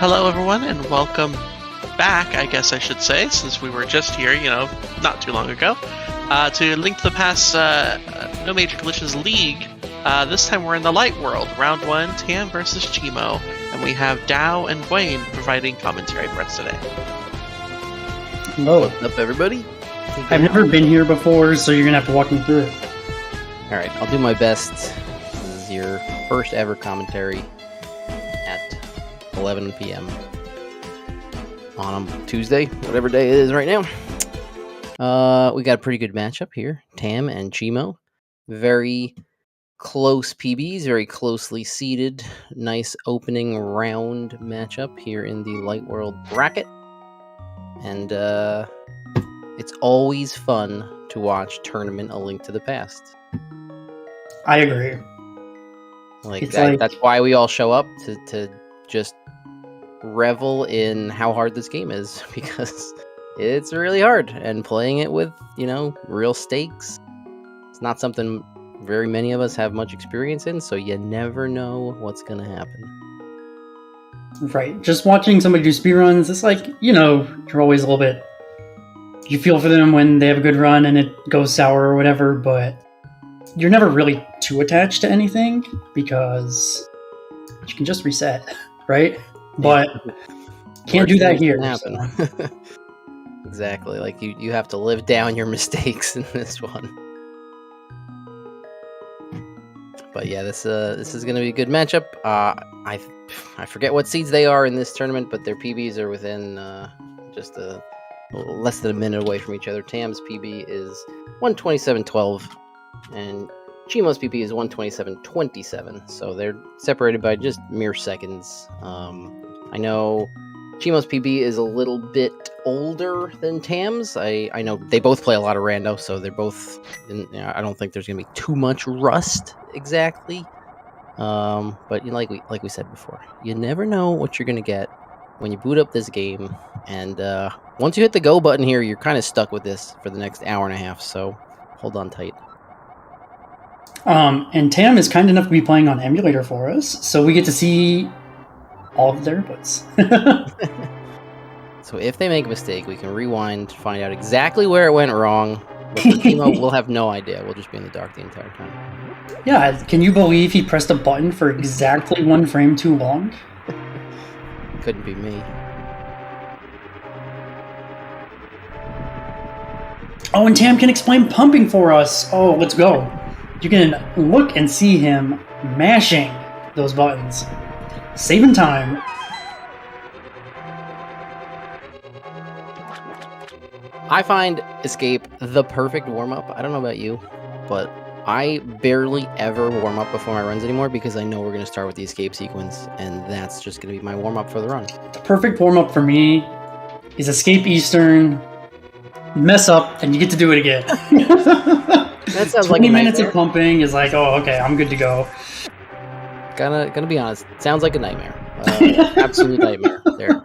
Hello, everyone, and welcome back, I guess I should say, since we were just here, not too long ago, to Link to the Past No Major Glitches League. This time we're in the Light World, Round 1, Tam versus cheamo, and we have Dow and Dwayne providing commentary for us today. Hello. What's up, everybody? I've never been here before, so you're going to have to walk me through it. Alright, I'll do my best. This is your first ever commentary at 11 p.m. on a Tuesday, whatever day it is right now. We got a pretty good matchup here. Tam and cheamo. Very close PBs, very closely seated. Nice opening round matchup here in the Light World bracket. And it's always fun to watch Tournament A Link to the Past. I agree. That's why we all show up to just revel in how hard this game is, because it's really hard, and playing it with, real stakes, it's not something very many of us have much experience in, so you never know what's going to happen. Right. Just watching somebody do speedruns, it's like, you're always a little bit... You feel for them when they have a good run and it goes sour or whatever, but you're never really too attached to anything because you can just reset, right? But can't do that here. So. Exactly. Like you have to live down your mistakes in this one. But yeah, this is going to be a good matchup. I forget what seeds they are in this tournament, but their PBs are within just less than a minute away from each other. Tam's PB is 127.12, and cheamo's PB is 127.27. So they're separated by just mere seconds. I know cheamo's PB is a little bit older than Tam's. I know they both play a lot of rando, so they're both. I don't think there's going to be too much rust exactly. But like we said before, you never know what you're going to get when you boot up this game, and once you hit the go button here, you're kind of stuck with this for the next hour and a half, so hold on tight. And Tam is kind enough to be playing on emulator for us, so we get to see all of their inputs. So if they make a mistake, we can rewind, find out exactly where it went wrong, but for cheamo, we'll have no idea. We'll just be in the dark the entire time. Yeah, can you believe he pressed a button for exactly 1 frame too long? Couldn't be me. Oh, and Tam can explain pumping for us. Oh, let's go. You can look and see him mashing those buttons. Saving time. I find Escape the perfect warm-up. I don't know about you, but I barely ever warm up before my runs anymore because I know we're going to start with the escape sequence, and that's just going to be my warm-up for the run. The perfect warm-up for me is Escape Eastern, mess up, and you get to do it again. That sounds 20 like a minutes nightmare. of pumping is like, oh, okay, I'm good to go. Gonna be honest, sounds like a nightmare. Absolute nightmare there.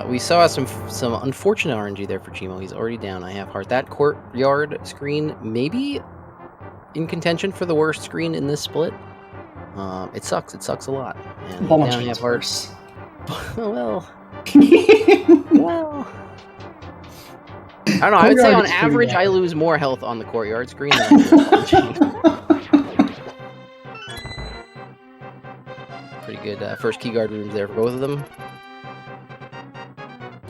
We saw some unfortunate RNG there for cheamo. He's already down. I have heart. That courtyard screen maybe in contention for the worst screen in this split. It sucks. It sucks a lot. And now I have hearts. well. I don't know. I would say on average, I lose more health on the courtyard screen than I do. Pretty good first key guard rooms there for both of them.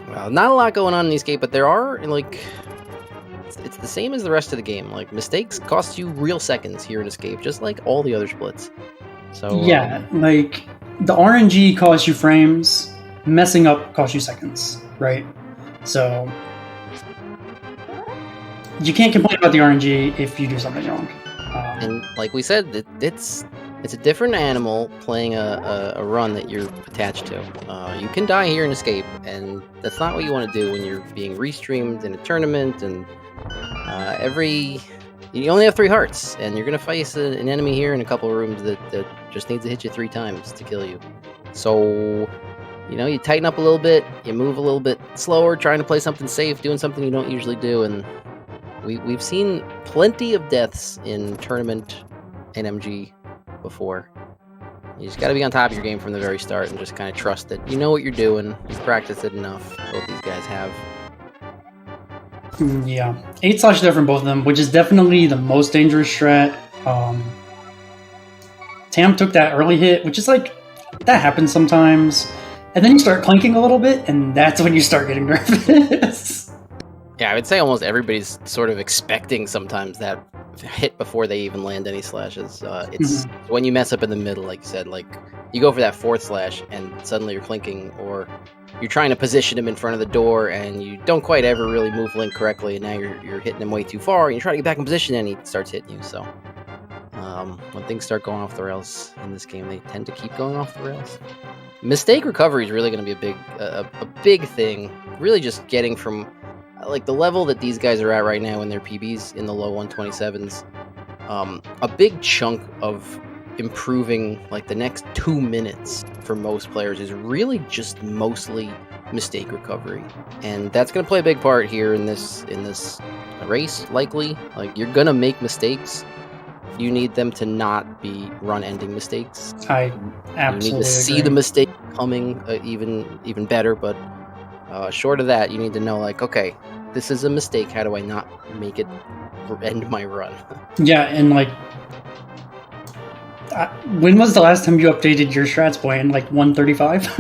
Well, not a lot going on in the escape, but there are, it's the same as the rest of the game. Like, mistakes cost you real seconds here in escape, just like all the other splits. So yeah, the RNG costs you frames, messing up costs you seconds, right? So you can't complain about the RNG if you do something wrong. And like we said, it's a different animal playing a run that you're attached to. You can die here in escape, and that's not what you want to do when you're being restreamed in a tournament, and you only have 3 hearts, and you're going to face an enemy here in a couple of rooms that just needs to hit you 3 times to kill you. So, you tighten up a little bit, you move a little bit slower, trying to play something safe, doing something you don't usually do, and we've seen plenty of deaths in tournament NMG before. You just got to be on top of your game from the very start and just kind of trust that you know what you're doing. You've practiced it enough. Both these guys have. Yeah, 8/, different both of them, which is definitely the most dangerous strat. Tam took that early hit, which is like, that happens sometimes. And then you start clinking a little bit, and that's when you start getting nervous. Yeah, I would say almost everybody's sort of expecting sometimes that hit before they even land any slashes. It's when you mess up in the middle, like you said, like you go for that 4th slash and suddenly you're clinking, or you're trying to position him in front of the door and you don't quite ever really move Link correctly, and now you're hitting him way too far and you try to get back in position and he starts hitting you. So when things start going off the rails in this game, they tend to keep going off the rails. Mistake recovery is really going to be a big thing. Really just getting from like the level that these guys are at right now in their PBs in the low 127s. A big chunk of improving like the next 2 minutes for most players is really just mostly mistake recovery, and that's going to play a big part here in this race. Likely, like you're going to make mistakes. You need them to not be run-ending mistakes. I absolutely You need to see agree. the mistake coming even better, but short of that, you need to know, like, okay, this is a mistake. How do I not make it end my run? Yeah, and like, when was the last time you updated your strats, boy? In like 135?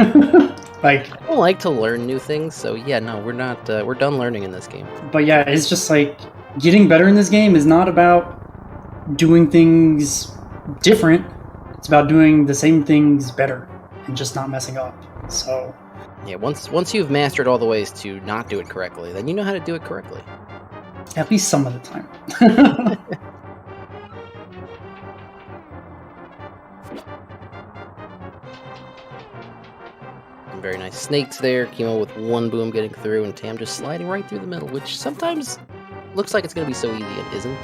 Like, I don't like to learn new things, so yeah, no, we're not. We're done learning in this game. but yeah, it's just like getting better in this game is not about doing things different. It's about doing the same things better and just not messing up. So Yeah, once you've mastered all the ways to not do it correctly, then you know how to do it correctly. at least some of the time. Very nice snakes there. Cheamo with one boom getting through, and Tam just sliding right through the middle, which sometimes looks like it's going to be so easy and isn't.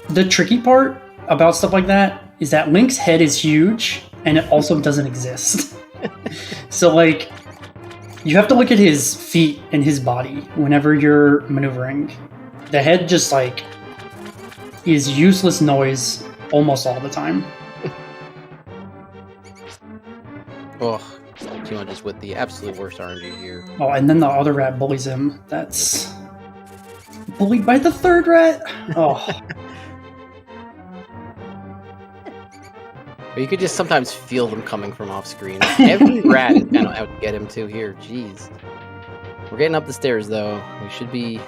The tricky part about stuff like that is that Link's head is huge and it also doesn't exist. So like, you have to look at his feet and his body whenever you're maneuvering. The head just like is useless noise almost all the time. Oh, Cheamo just with the absolute worst RNG here. Oh, and then the other rat bullies him. That's bullied by the third rat. Oh. But you could just sometimes feel them coming from off screen. Every rat is kind of out to get him too here. Jeez. We're getting up the stairs though. We should be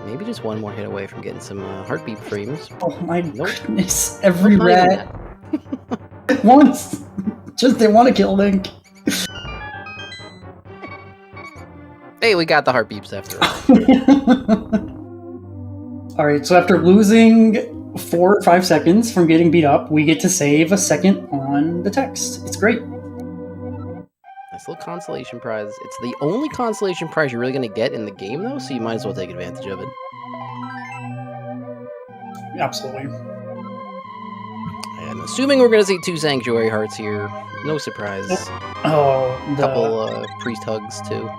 maybe just one more hit away from getting some heartbeat frames. Oh my Nope. goodness. Every Not even rat wants. Just they want to kill Link. Hey, we got the heart beeps after all. Alright, so after losing 4 or 5 seconds from getting beat up, we get to save a second on the text. It's great. Nice little consolation prize. It's the only consolation prize you're really going to get in the game, though, so you might as well take advantage of it. Absolutely. And assuming we're going to see 2 Sanctuary Hearts here, no surprise. Oh, A couple priest hugs, too.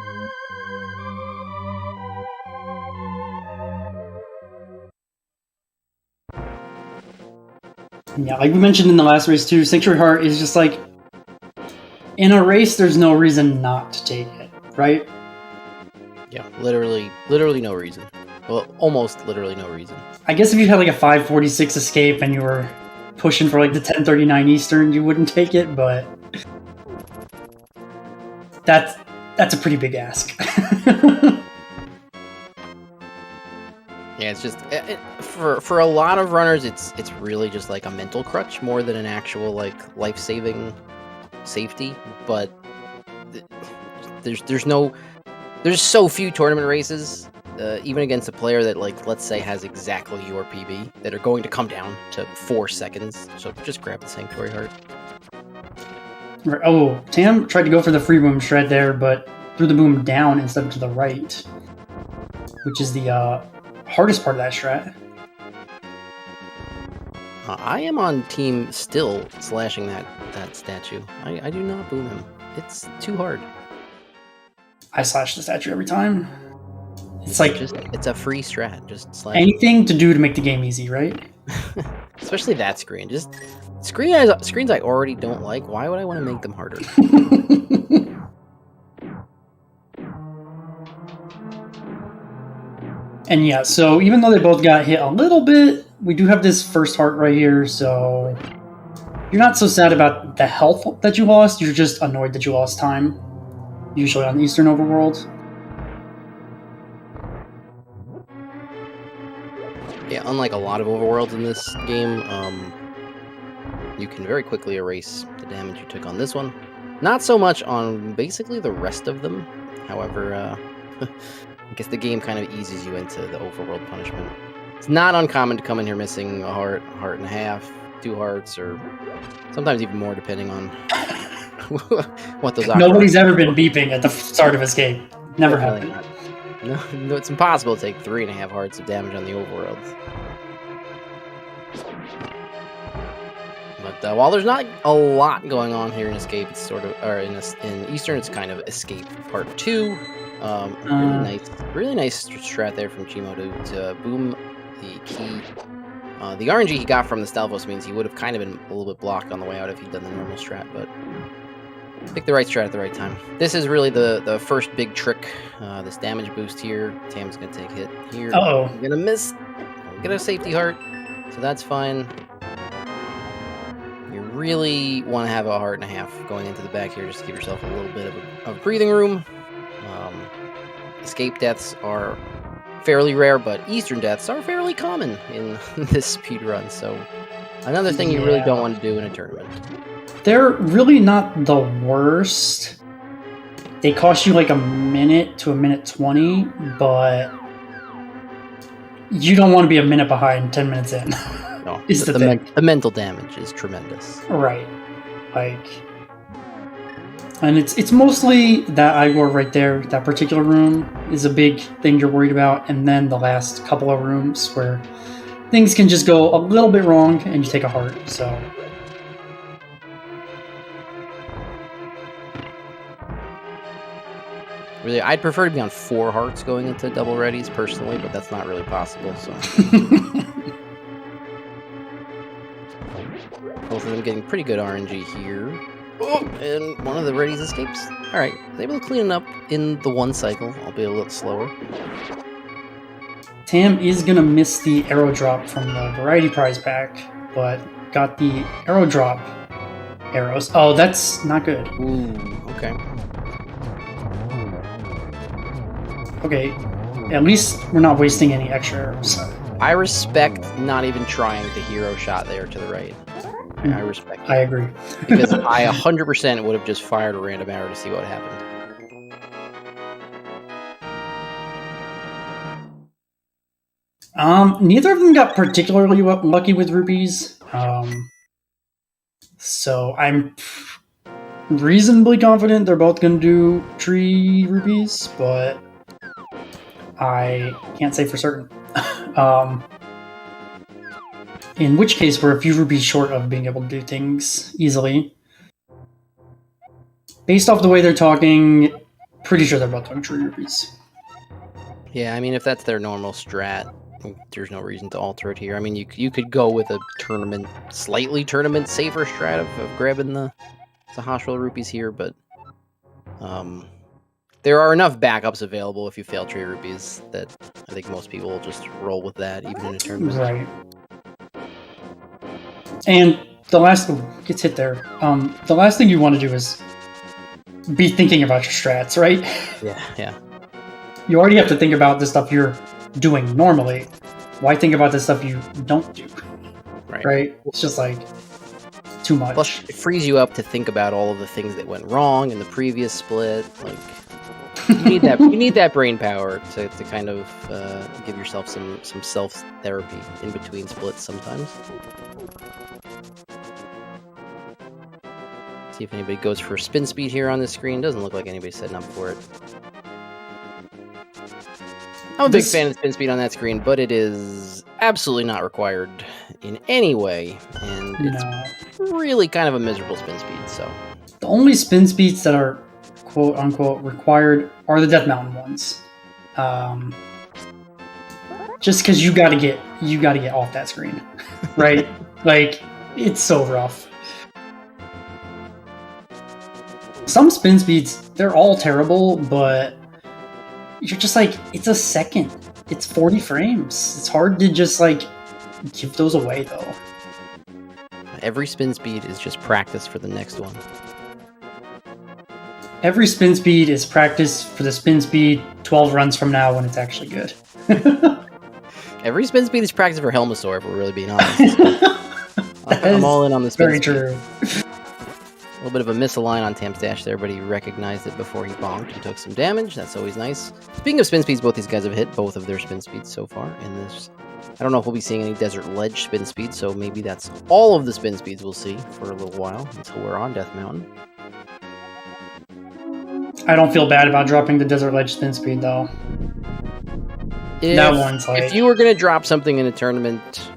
Yeah, like we mentioned in the last race too, Sanctuary Heart is just like, in a race, there's no reason not to take it, right? Yeah, literally no reason. Well, almost literally no reason. I guess if you had like a 546 escape and you were pushing for like the 1039 Eastern, you wouldn't take it, but that's a pretty big ask. Yeah, it's just for a lot of runners, it's really just like a mental crutch more than an actual like life-saving safety. But there's so few tournament races, even against a player that, like, let's say has exactly your PB, that are going to come down to 4 seconds. So just grab the Sanctuary Heart. Oh, Tam tried to go for the free boom shred there, but threw the boom down instead of to the right, which is the hardest part of that strat. I am on team still slashing that statue. I do not boom him. It's too hard. I slash the statue every time. It's like it's a free strat. Just slash anything to do to make the game easy, right? especially that screen. Just screens I already don't like. Why would I want to make them harder? And yeah, so even though they both got hit a little bit, we do have this first heart right here, so you're not so sad about the health that you lost, you're just annoyed that you lost time, usually on the Eastern Overworld. Yeah, unlike a lot of overworlds in this game, you can very quickly erase the damage you took on this one. Not so much on basically the rest of them. However, I guess the game kind of eases you into the overworld punishment. It's not uncommon to come in here missing a heart, heart and a half, 2 hearts, or sometimes even more depending on what those are. Nobody's ever been beeping at the start of escape. Never happened. No, it's impossible to take 3.5 hearts of damage on the overworld. But while there's not a lot going on here in Escape, it's sort of, or in Eastern, it's kind of Escape Part 2. Really nice strat there from cheamo to boom the key. The RNG he got from the Stalfos means he would have kind of been a little bit blocked on the way out if he'd done the normal strat, but pick the right strat at the right time. This is really the first big trick. This damage boost here. Tam's gonna take a hit here. Uh-oh. I'm gonna miss. Get a safety heart, so that's fine. You really want to have a heart and a half going into the back here just to give yourself a little bit of breathing room. Escape deaths are fairly rare, but Eastern deaths are fairly common in this speedrun, so another thing you really don't want to do in a tournament. They're really not the worst. They cost you like a minute to a minute 20, but you don't want to be a minute behind 10 minutes in. No, is the thing. The mental damage is tremendous. Right. And it's mostly that Igor right there, that particular room is a big thing you're worried about, and then the last couple of rooms where things can just go a little bit wrong and you take a heart, so. Really, I'd prefer to be on 4 hearts going into double readies personally, but that's not really possible, so. Both of them getting pretty good RNG here. Oh, and one of the readies escapes. Alright, able to clean it up in the one cycle, albeit a little slower. Tam is going to miss the arrow drop from the variety prize pack, but got the arrow drop arrows. Oh, that's not good. Ooh, okay. Okay, at least we're not wasting any extra arrows. I respect not even trying the hero shot there to the right. I respect it. I agree. Because I 100% would have just fired a random arrow to see what happened. Neither of them got particularly lucky with rupees. So I'm reasonably confident they're both going to do 3 rupees, but I can't say for certain. In which case, we're a few rupees short of being able to do things easily. Based off the way they're talking, pretty sure they're both doing 3 rupees. Yeah, I mean, if that's their normal strat, there's no reason to alter it here. I mean, you could go with a slightly tournament safer strat of grabbing the Hospital rupees here, but there are enough backups available if you fail 3 rupees that I think most people will just roll with that, even in a tournament. Right. And the last gets hit there. The last thing you want to do is be thinking about your strats, right? Yeah. You already have to think about the stuff you're doing normally. Why think about the stuff you don't do? Right? It's just like too much. Plus, it frees you up to think about all of the things that went wrong in the previous split. Like, you need that brain power to kind of give yourself some self therapy in between splits sometimes. See if anybody goes for spin speed here on the screen. Doesn't look like anybody's setting up for it. I'm a big fan of spin speed on that screen, but it is absolutely not required in any way, and it's really kind of a miserable spin speed. So the only spin speeds that are quote unquote required are the Death Mountain ones. just because you gotta get off that screen, right? Like, it's so rough. Some spin speeds, they're all terrible, but you're just like, it's a second. It's 40 frames. It's hard to just like give those away though. Every spin speed is just practice for the next one. Every spin speed is practice for the spin speed 12 runs from now when it's actually good. Every spin speed is practice for Helmasaur, if we're really being honest. I'm all in on the spin very speed. true. A little bit of a misalign on Tam's dash there, but he recognized it before he bonked and took some damage. That's always nice. Speaking of spin speeds, both these guys have hit both of their spin speeds so far in this. I don't know if we'll be seeing any Desert Ledge spin speeds, so maybe that's all of the spin speeds we'll see for a little while until we're on Death Mountain. I don't feel bad about dropping the Desert Ledge spin speed though. That one's like... If you were going to drop something in a tournament,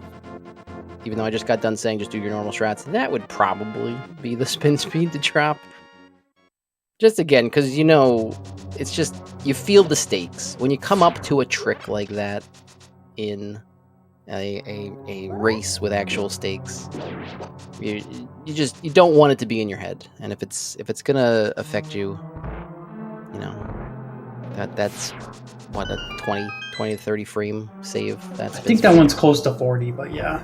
even though I just got done saying just do your normal strats, that would probably be the spin speed to drop. Just again, because you know, it's just, you feel the stakes. When you come up to a trick like that in a race with actual stakes, you don't want it to be in your head. And if it's gonna affect you, you know, that's what, a 20 to 30 frame save. I think that one's close to 40, but yeah.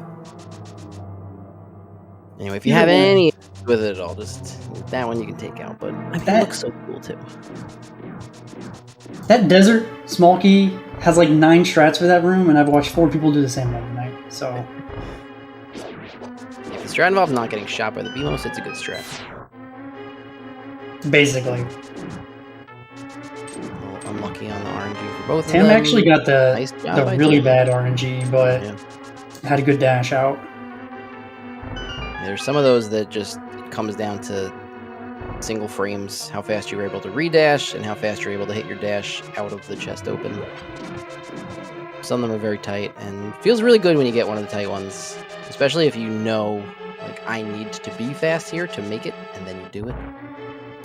Anyway, if you have any with it at all, just that one you can take out. But I mean, it looks so cool too. That Desert Smolky has like 9 strats for that room, and I've watched 4 people do the same one tonight. So if the strat involves not getting shot by the BMOS, it's a good strat. Basically. A little unlucky on the RNG for both of them. Tam actually got the Nice really Tam. bad RNG, but had a good dash out. There's some of those that just comes down to single frames, how fast you're able to redash, and how fast you're able to hit your dash out of the chest open. Some of them are very tight, and feels really good when you get one of the tight ones, especially if you know, like, I need to be fast here to make it, and then you do it.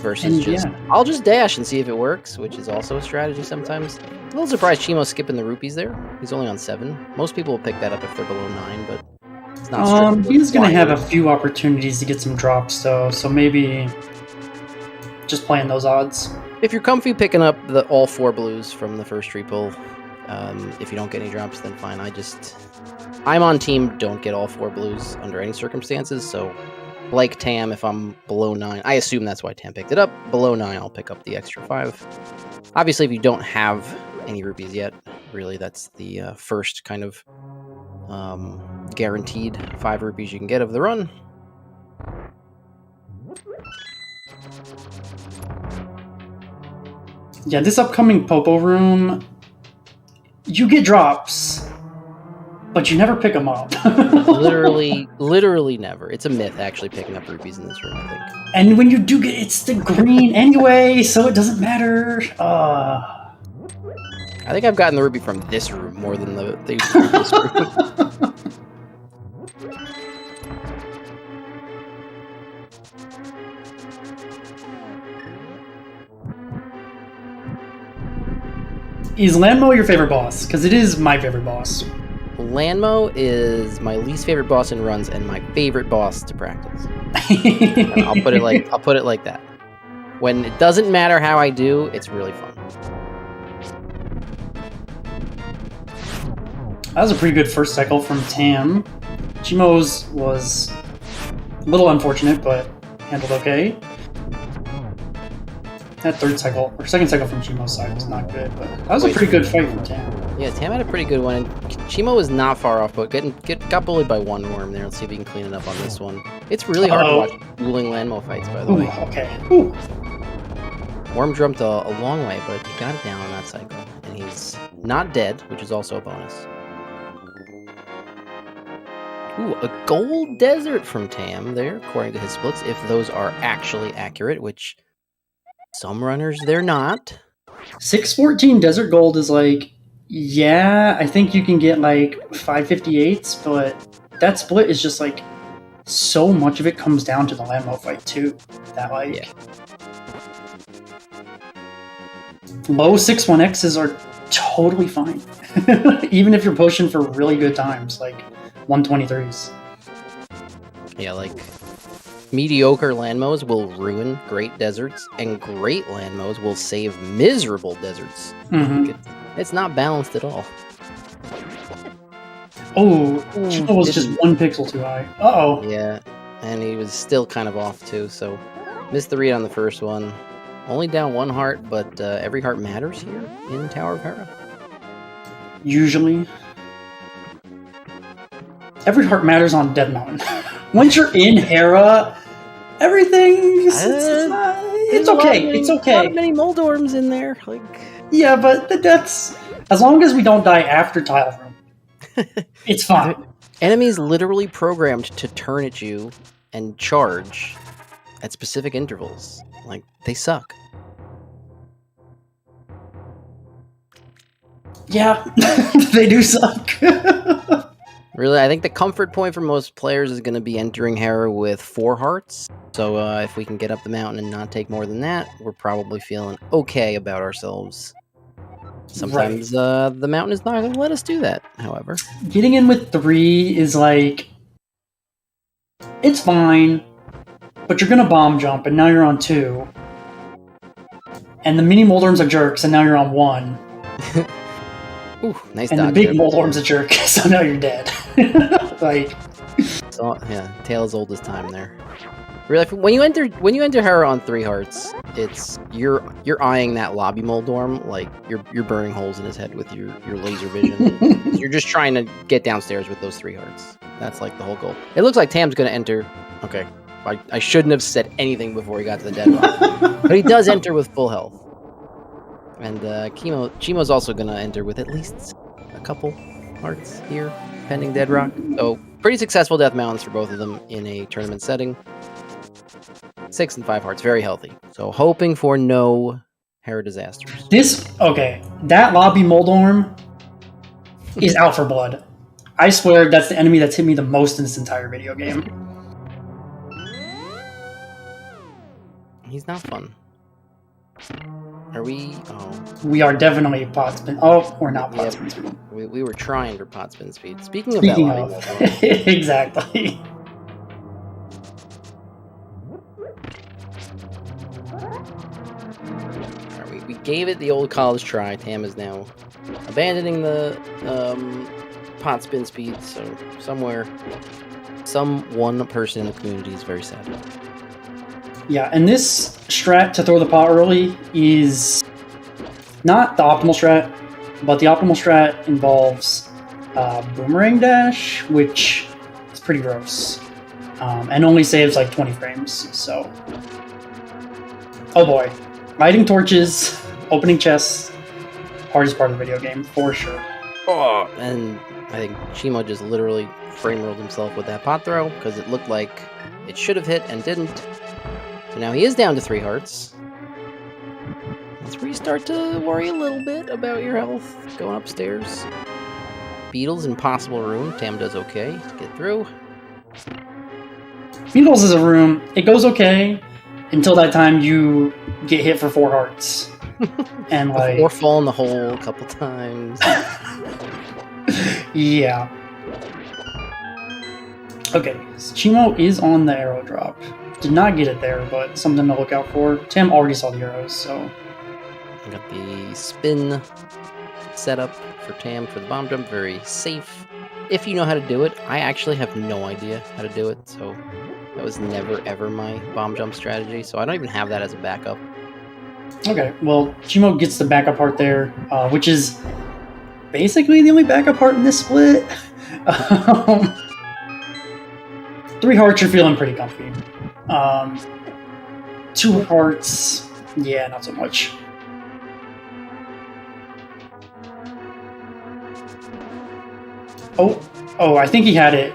Versus I'll just dash and see if it works, which is also a strategy sometimes. A little surprised Cheamo's skipping the rupees there. He's only on 7. Most people will pick that up if they're below 9, but it's not he's going to have a few opportunities to get some drops, though, so maybe just playing those odds. If you're comfy picking up all 4 blues from the first tree pull, if you don't get any drops, then fine. I'm on team don't get all 4 blues under any circumstances, so like Tam, if I'm below 9, I assume that's why Tam picked it up. Below 9, I'll pick up the extra 5. Obviously, if you don't have any rupees yet, really, that's the first kind of guaranteed 5 rupees you can get of the run. Yeah, this upcoming Popo room, you get drops, but you never pick them up. literally never. It's a myth actually picking up rupees in this room, I think. And when you do get, it's the green anyway, so it doesn't matter. I think I've gotten the rupee from this room more than the previous room. Is Landmo your favorite boss? Because it is my favorite boss. Landmo is my least favorite boss in runs and my favorite boss to practice. I'll put it like that. When it doesn't matter how I do, it's really fun. That was a pretty good first cycle from Tam. Cheamo's was a little unfortunate, but handled okay. That third cycle, or second cycle from Cheamo's side was not good, but that was a pretty good fight from Tam. Yeah, Tam had a pretty good one, and Cheamo was not far off, but got bullied by one worm there. Let's see if we can clean it up on this one. It's really hard to watch dueling Landmo fights, by the way. Okay. Ooh. Worm jumped a long way, but he got it down on that cycle, and he's not dead, which is also a bonus. Ooh, a gold desert from Tam there, according to his splits, if those are actually accurate, which some runners, they're not. 614 Desert Gold is like, yeah, I think you can get like 558s, but that split is just like, so much of it comes down to the Landmo fight too. That like, low 61Xs are totally fine. Even if you're pushing for really good times, like 123s. Yeah, like mediocre landmos will ruin great deserts, and great landmos will save miserable deserts. Mm-hmm. It's not balanced at all. Oh, cheamo was just 1 pixel too high. Uh-oh. Yeah, and he was still kind of off too, so missed the read on the first one. Only down 1 heart, but every heart matters here in Tower of Hera. Usually. Every heart matters on Dead Mountain. Once you're in Hera, everything it's okay. It's okay. Not many Moldorms in there. Like, yeah, but that's as long as we don't die after tile room, it's fine. Enemies literally programmed to turn at you and charge at specific intervals. Like, they suck. Yeah, they do suck. Really, I think the comfort point for most players is going to be entering Hera with 4 hearts. So if we can get up the mountain and not take more than that, we're probably feeling okay about ourselves. Sometimes the mountain is not going to let us do that, however. Getting in with 3 is like... It's fine, but you're going to bomb jump, and now you're on 2. And the mini Moldorm's a jerk, so now you're on 1. Ooh, nice and dodge. And the big Moldorm's a jerk, so now you're dead. Like... So, yeah, tale as old as time there. Really, when you enter Hera on 3 hearts, it's you're eyeing that lobby Moldorm like you're burning holes in his head with your laser vision. You're just trying to get downstairs with those 3 hearts. That's like the whole goal. It looks like Tam's gonna enter. Okay, I shouldn't have said anything before he got to the dead rock, but he does enter with full health. And cheamo's also gonna enter with at least a couple hearts here, pending dead rock. So pretty successful death mountains for both of them in a tournament setting. 6 and 5 hearts, very healthy. So hoping for no Hera disasters. That lobby Moldorm is out for blood. I swear that's the enemy that's hit me the most in this entire video game. He's not fun. Are we? Oh. We are definitely pot spin. Oh, we're not pot spin speed. We were trying for pot spin speed. Speaking of that lobby Moldorm. Exactly. We gave it the old college try. Tam is now abandoning the pot spin speed, so some one person in the community is very sad. Yeah, and this strat to throw the pot early is not the optimal strat, but the optimal strat involves boomerang dash, which is pretty gross, and only saves like 20 frames, so... Oh boy. Lighting torches, opening chests, hardest part of the video game, for sure. Oh, and I think cheamo just literally frame rolled himself with that pot throw, because it looked like it should have hit and didn't. So now he is down to 3 hearts. That's where you start to worry a little bit about your health going upstairs. Beetles impossible room. Tam does okay to get through. Beetles is a room. It goes okay until that time you get hit for 4 hearts. And like... Or fall in the hole a couple times. Yeah. Okay, so cheamo is on the arrow drop. Did not get it there, but something to look out for. Tim already saw the arrows, so... I got the spin set up for Tam for the bomb jump. Very safe. If you know how to do it. I actually have no idea how to do it, so... That was never, ever my bomb jump strategy, so I don't even have that as a backup. Okay, well, cheamo gets the backup part there, which is basically the only backup part in this split. 3 hearts, you're feeling pretty comfy. 2 hearts, yeah, not so much. Oh, I think he had it,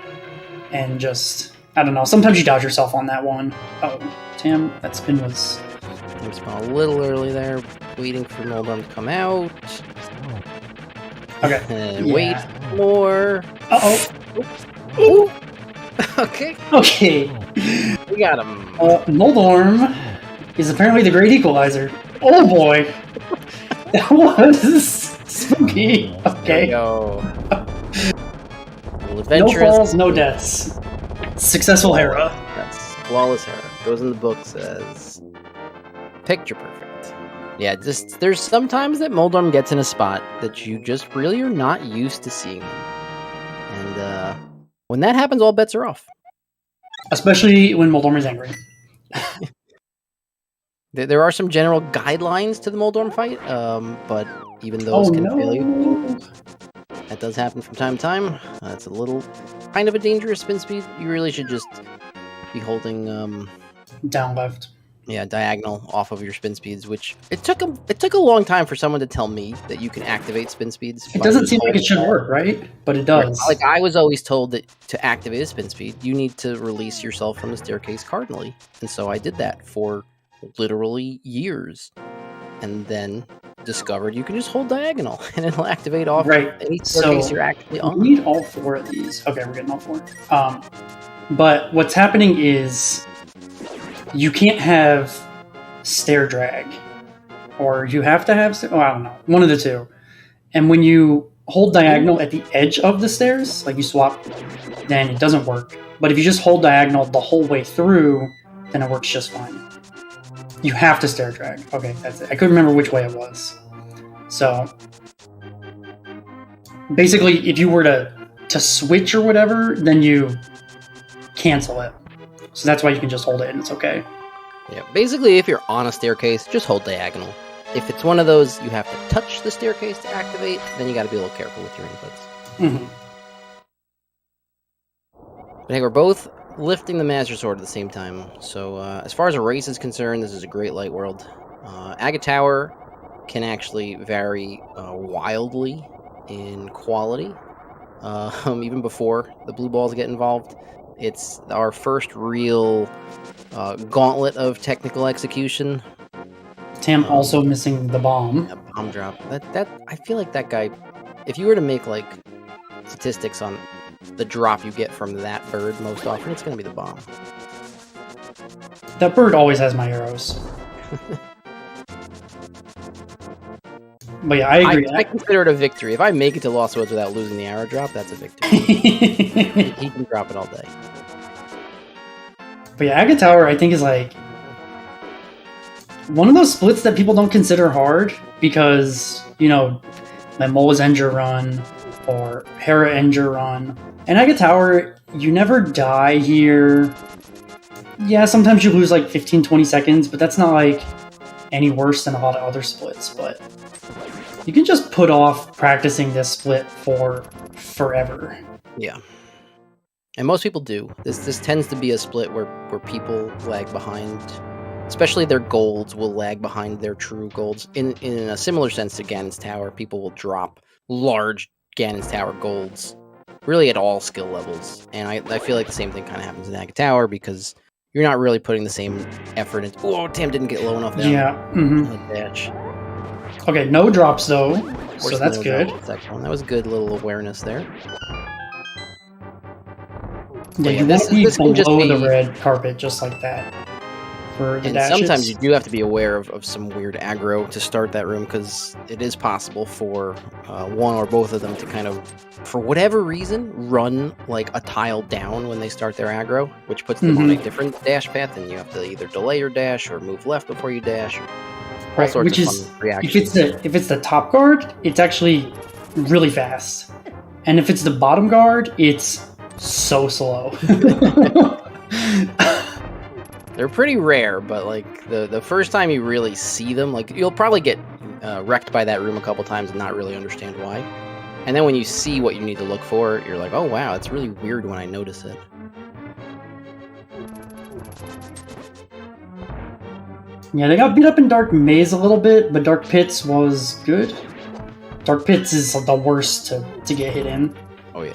and just... I don't know. Sometimes you dodge yourself on that one. Oh, Tam, that spin was... Tam spun a little early there, waiting for Moldorm to come out. Okay. And wait more. Uh-oh. Ooh. Okay. Okay. We got him. Moldorm is apparently the great equalizer. Oh boy. That was Spooky. There we Okay. go. No Adventurous. falls, no deaths. Successful Hera. That's flawless Hera. Goes in the books as picture perfect. Yeah, just there's sometimes that Moldorm gets in a spot that you just really are not used to seeing him. And when that happens, all bets are off. Especially when Moldorm is angry. There are some general guidelines to the Moldorm fight, but even those can fail you. That does happen from time to time. It's a little kind of a dangerous spin speed. You really should just be holding Down left. diagonal off of your spin speeds, which it took a long time for someone to tell me that you can activate spin speeds. It doesn't seem like it should work, right? But it does. Like I was always told that to activate a spin speed, you need to release yourself from the staircase cardinally. And so I did that for literally years. And then discovered you can just hold diagonal and it'll activate off any staircase you're actually on. We need all 4 of these. Okay, we're getting all 4. But what's happening is you can't have stair drag, or you have to have. I don't know, one of the two. And when you hold diagonal at the edge of the stairs, like you swap, then it doesn't work. But if you just hold diagonal the whole way through, then it works just fine. You have to stair drag. Okay, that's it. I couldn't remember which way it was. So basically, if you were to switch or whatever, then you cancel it. So that's why you can just hold it and it's okay. Yeah, basically, if you're on a staircase, just hold diagonal. If it's one of those you have to touch the staircase to activate, then you got to be a little careful with your inputs. Mm-hmm. But hey, we're both lifting the Master Sword at the same time. So as far as a race is concerned, this is a great light world. Agate Tower can actually vary wildly in quality, even before the blue balls get involved. It's our first real gauntlet of technical execution. Tam also missing the bomb. A bomb drop. That I feel like that guy. If you were to make like statistics on the drop you get from that bird, most often it's going to be the bomb. That bird always has my arrows. But yeah, I agree. I consider it a victory. If I make it to Lost Woods without losing the arrow drop, that's a victory. He can drop it all day. But yeah, Agate Tower, I think, is like one of those splits that people don't consider hard because, you know, my Mola's Endure run or Hera Endure run. And Agate Tower, you never die here. Yeah, sometimes you lose like 15, 20 seconds, but that's not like any worse than a lot of other splits. But you can just put off practicing this split for forever. Yeah. And most people do. This tends to be a split where people lag behind, especially their golds will lag behind their true golds. In a similar sense to Ganon's Tower, people will drop large Ganon's Tower golds really at all skill levels. And I feel like the same thing kind of happens in Agate Tower because you're not really putting the same effort into... Oh, Tam didn't get low enough there. Yeah. Mm-hmm. Dash. Okay, no drops though, so that's good. That was good little awareness there. Yeah, you want to be below the red carpet just like that for the dashes. Sometimes you do have to be aware of some weird aggro to start that room because it is possible for one or both of them to kind of, for whatever reason, run like a tile down when they start their aggro, which puts them on a different dash path, and you have to either delay your dash or move left before you dash. Right, which is, if it's the top guard, it's actually really fast. And if it's the bottom guard, it's so slow. They're pretty rare, but like the first time you really see them, like you'll probably get wrecked by that room a couple times and not really understand why. And then when you see what you need to look for, you're like, oh wow, it's really weird when I notice it. Yeah, they got beat up in Dark Maze a little bit, but Dark Pits was good. Dark Pits is the worst to get hit in. Oh yeah.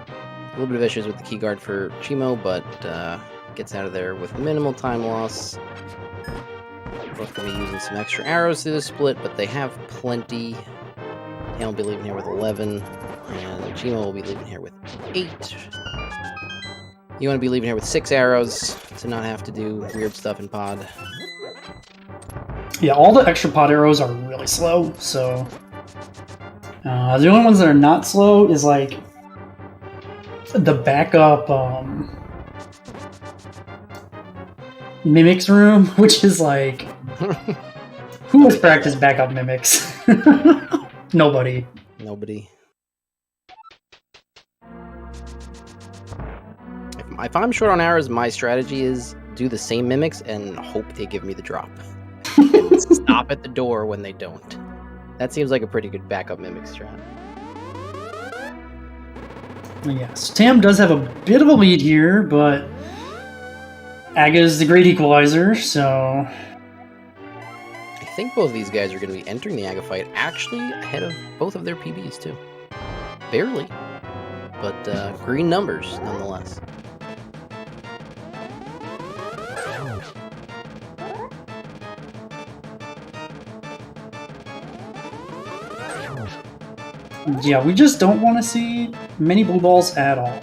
A little bit of issues with the key guard for Cheamo, but gets out of there with minimal time loss. Both going to be using some extra arrows through the split, but they have plenty. He'll be leaving here with 11, and Cheamo will be leaving here with 8. You want to be leaving here with 6 arrows to not have to do weird stuff in pod. Yeah, all the extra pod arrows are really slow, so The only ones that are not slow is like the backup mimics room, which is like, who has practiced backup mimics? Nobody. Nobody. If I'm short on arrows, my strategy is do the same mimics and hope they give me the drop. And stop at the door when they don't. That seems like a pretty good backup mimic strat. Yes, Tam does have a bit of a lead here, but Aga's the great equalizer, so... I think both of these guys are going to be entering the Aga fight actually ahead of both of their PBs, too. Barely. But green numbers, nonetheless. Yeah, we just don't want to see many blue balls at all.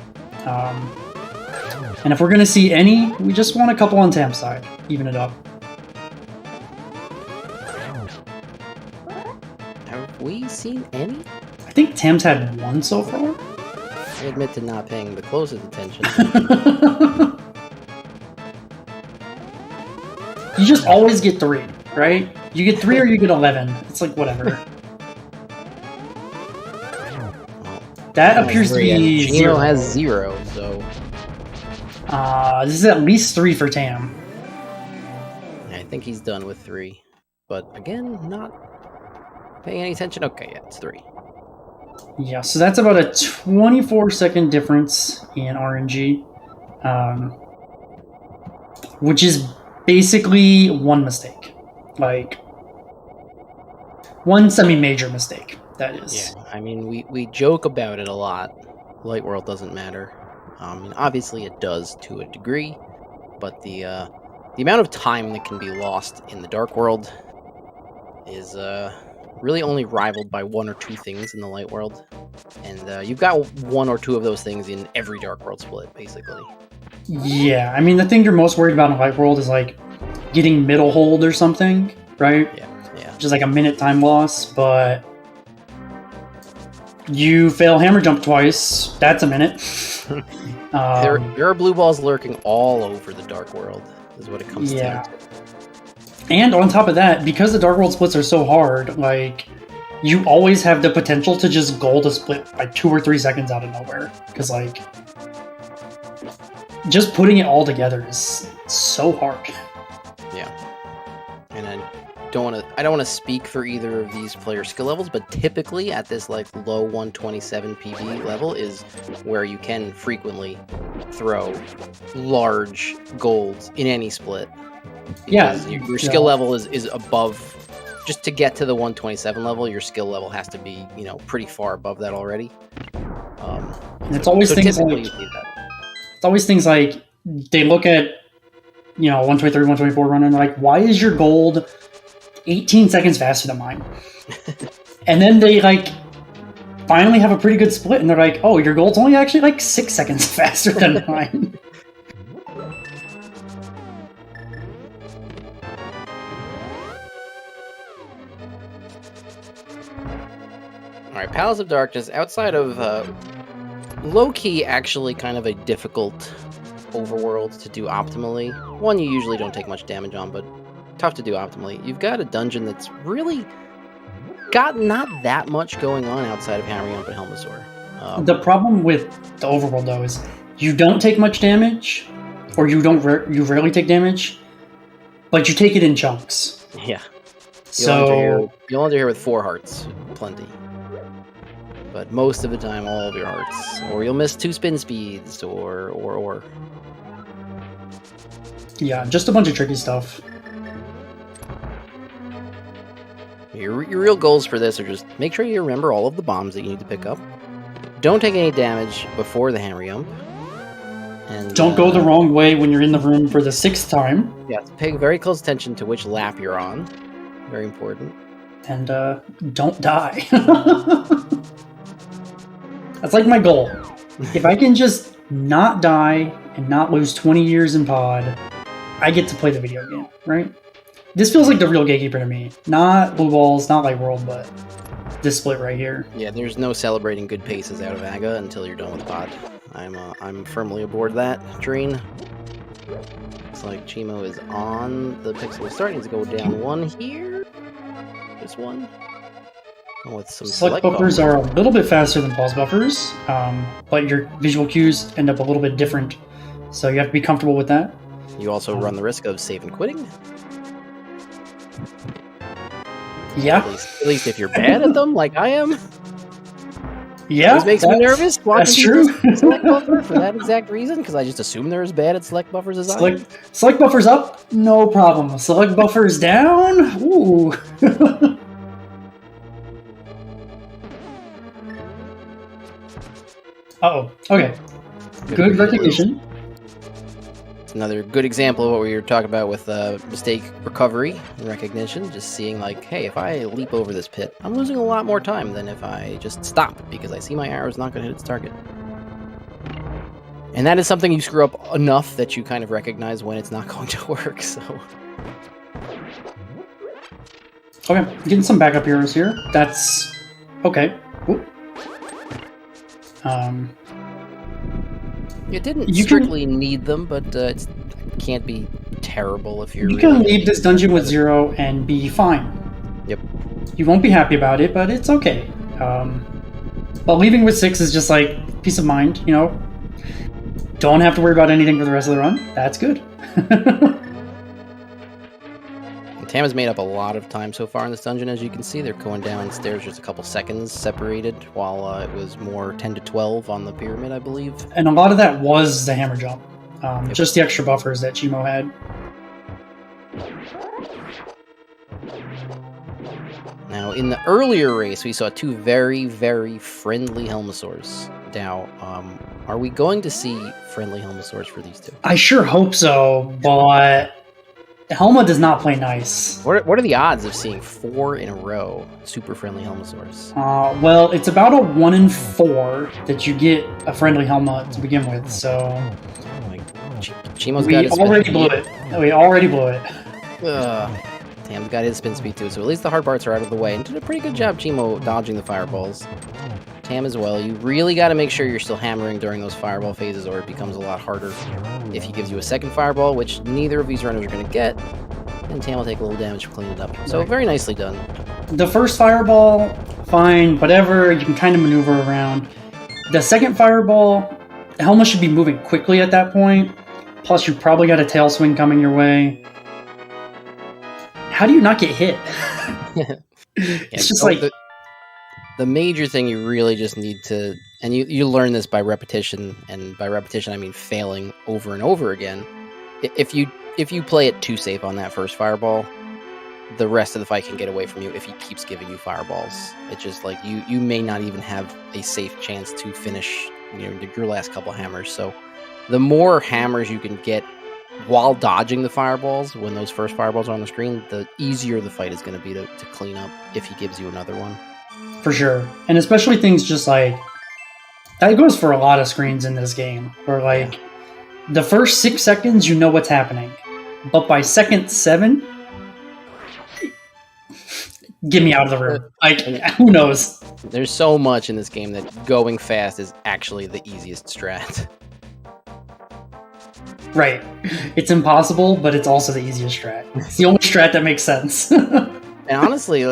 And if we're going to see any, we just want a couple on Tam's side. Even it up. Have we seen any? I think Tam's had one so far. I admit to not paying the closest attention. You just always get 3, right? You get 3 or you get 11. It's like, whatever. That appears to be Cheamo 0. has 0, so... This is at least 3 for Tam. I think he's done with 3. But again, not paying any attention. Okay, yeah, it's 3. Yeah, so that's about a 24-second difference in RNG. Which is basically one mistake. Like, one semi-major mistake, that is. Yeah, I mean, we joke about it a lot. Light World doesn't matter. Obviously it does to a degree, but the amount of time that can be lost in the Dark World is really only rivaled by 1 or 2 things in the Light World. And you've got 1 or 2 of those things in every Dark World split, basically. Yeah, I mean, the thing you're most worried about in Light World is, like, getting middle hold or something, right? Yeah. Which is like a minute time loss, but you fail hammer jump twice, that's a minute. There are blue balls lurking all over the Dark World, is what it comes down to. And on top of that, because the Dark World splits are so hard, like, you always have the potential to just gold a split by 2 or 3 seconds out of nowhere. Because, like, just putting it all together is so hard. Yeah. And I don't want to speak for either of these player skill levels, but typically at this like low 127 PB level is where you can frequently throw large golds in any split. Because your skill level is above. Just to get to the 127 level, your skill level has to be, pretty far above that already. And it's always things like it's always things like they look at 123, 124 running, and they're like, why is your gold 18 seconds faster than mine? And then they like finally have a pretty good split, and they're like, oh, your gold's only actually like 6 seconds faster than mine. Alright, Palace of Darkness, outside of low-key actually kind of a difficult overworld to do optimally. One you usually don't take much damage on, but tough to do optimally. You've got a dungeon that's really got not that much going on outside of Hammer Yump and Helmasaur. The problem with the overworld, though, is you don't take much damage, or you rarely take damage, but you take it in chunks. Yeah. You'll enter here with 4 hearts, plenty. But most of the time, all of your hearts. Or you'll miss 2 spin speeds, or... Yeah, just a bunch of tricky stuff. Your real goals for this are just make sure you remember all of the bombs that you need to pick up. Don't take any damage before the Hammer Yump. And don't go the wrong way when you're in the room for the 6th time. Yeah, pay very close attention to which lap you're on. Very important. And don't die. That's like my goal. If I can just not die and not lose 20 years in pod, I get to play the video game, right? This feels like the real gatekeeper to me. Not Blue Balls, not Light World, but this split right here. Yeah, there's no celebrating good paces out of Aga until you're done with Pod. I'm firmly aboard that train. Looks like Cheamo is on the pixel. Starting to go down one here. This one. With some Select buffers are a little bit faster than pause buffers, but your visual cues end up a little bit different, so you have to be comfortable with that. You also run the risk of save and quitting. Yeah. At least if you're bad at them, like I am. Yeah. It makes me nervous watching that's true. select buffer for that exact reason, because I just assume they're as bad at select buffers as I am. Select buffers up, no problem. Select buffers down, ooh. Uh-oh, okay. Good recognition. It's another good example of what we were talking about with mistake recovery and recognition. Just seeing like, hey, if I leap over this pit, I'm losing a lot more time than if I just stop, because I see my arrow's not going to hit its target. And that is something you screw up enough that you kind of recognize when it's not going to work, so... Okay, getting some backup heroes here. That's... okay. Ooh. You didn't strictly need them, but it can't be terrible if you're... You can leave this dungeon with 0 and be fine. Yep. You won't be happy about it, but it's okay. But leaving with 6 is just like peace of mind, you know? Don't have to worry about anything for the rest of the run. That's good. Tam has made up a lot of time so far in this dungeon, as you can see. They're going downstairs just a couple seconds separated, while it was more 10 to 12 on the pyramid, I believe. And a lot of that was the hammer jump. Just the extra buffers that Cheamo had. Now, in the earlier race, we saw two very, very friendly Helmosaurs. Now, are we going to see friendly Helmosaurs for these two? I sure hope so, but... Helma does not play nice. What are the odds of seeing 4 in a row super friendly Helmosaurs? Well, it's about a 1 in 4 that you get a friendly Helma to begin with, so... Cheamo's got his already blew it. We already blew it. Tam's got his spin speed too, so at least the hard parts are out of the way. And did a pretty good job, Cheamo, dodging the fireballs. Tam as well. You really got to make sure you're still hammering during those fireball phases, or it becomes a lot harder if he gives you a second fireball, which neither of these runners are going to get. And Tam will take a little damage for cleaning it up. So very nicely done. The first fireball, fine, whatever. You can kind of maneuver around. The second fireball, Helma should be moving quickly at that point. Plus, you probably got a tail swing coming your way. How do you not get hit? It's just like... The major thing you really just need to, and you learn this by repetition, and by repetition I mean failing over and over again. If you play it too safe on that first fireball, the rest of the fight can get away from you if he keeps giving you fireballs. It's just like you may not even have a safe chance to finish your last couple hammers. So the more hammers you can get while dodging the fireballs when those first fireballs are on the screen, the easier the fight is going to be to clean up if he gives you another one. For sure. And especially things just like... That goes for a lot of screens in this game. Where, like, the first 6 seconds, you know what's happening. But by second 7... Get me out of the room. Like, who knows? There's so much in this game that going fast is actually the easiest strat. Right. It's impossible, but it's also the easiest strat. It's the only strat that makes sense. And honestly,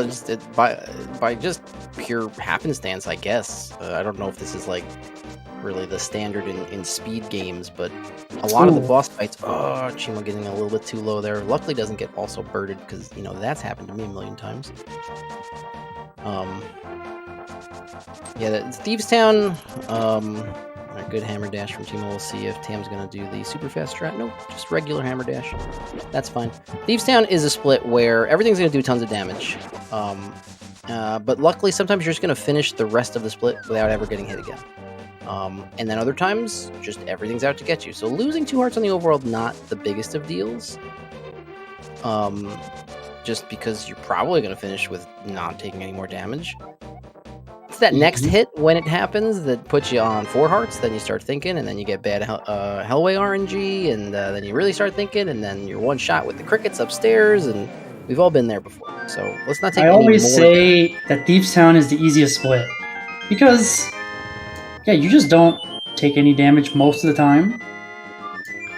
by just pure happenstance, I guess. I don't know if this is like really the standard in speed games, but a lot of the boss fights. Oh, Cheamo getting a little bit too low there. Luckily, doesn't get also birded because that's happened to me a million times. Yeah, Thieves Town. A good hammer dash from Cheamo. We'll see if Tam's gonna do the super fast strat. Nope, just regular hammer dash. That's fine. Thieves Town is a split where everything's gonna do tons of damage. But luckily, sometimes you're just gonna finish the rest of the split without ever getting hit again. And then other times, just everything's out to get you. So losing 2 hearts on the overworld, not the biggest of deals. Just because you're probably gonna finish with not taking any more damage. It's that next hit when it happens that puts you on 4 hearts, then you start thinking, and then you get bad Hellway RNG, and then you really start thinking, and then you're one shot with the crickets upstairs, and we've all been there before. So let's not take I any always more say that Thieves Town is the easiest split. Because, yeah, you just don't take any damage most of the time.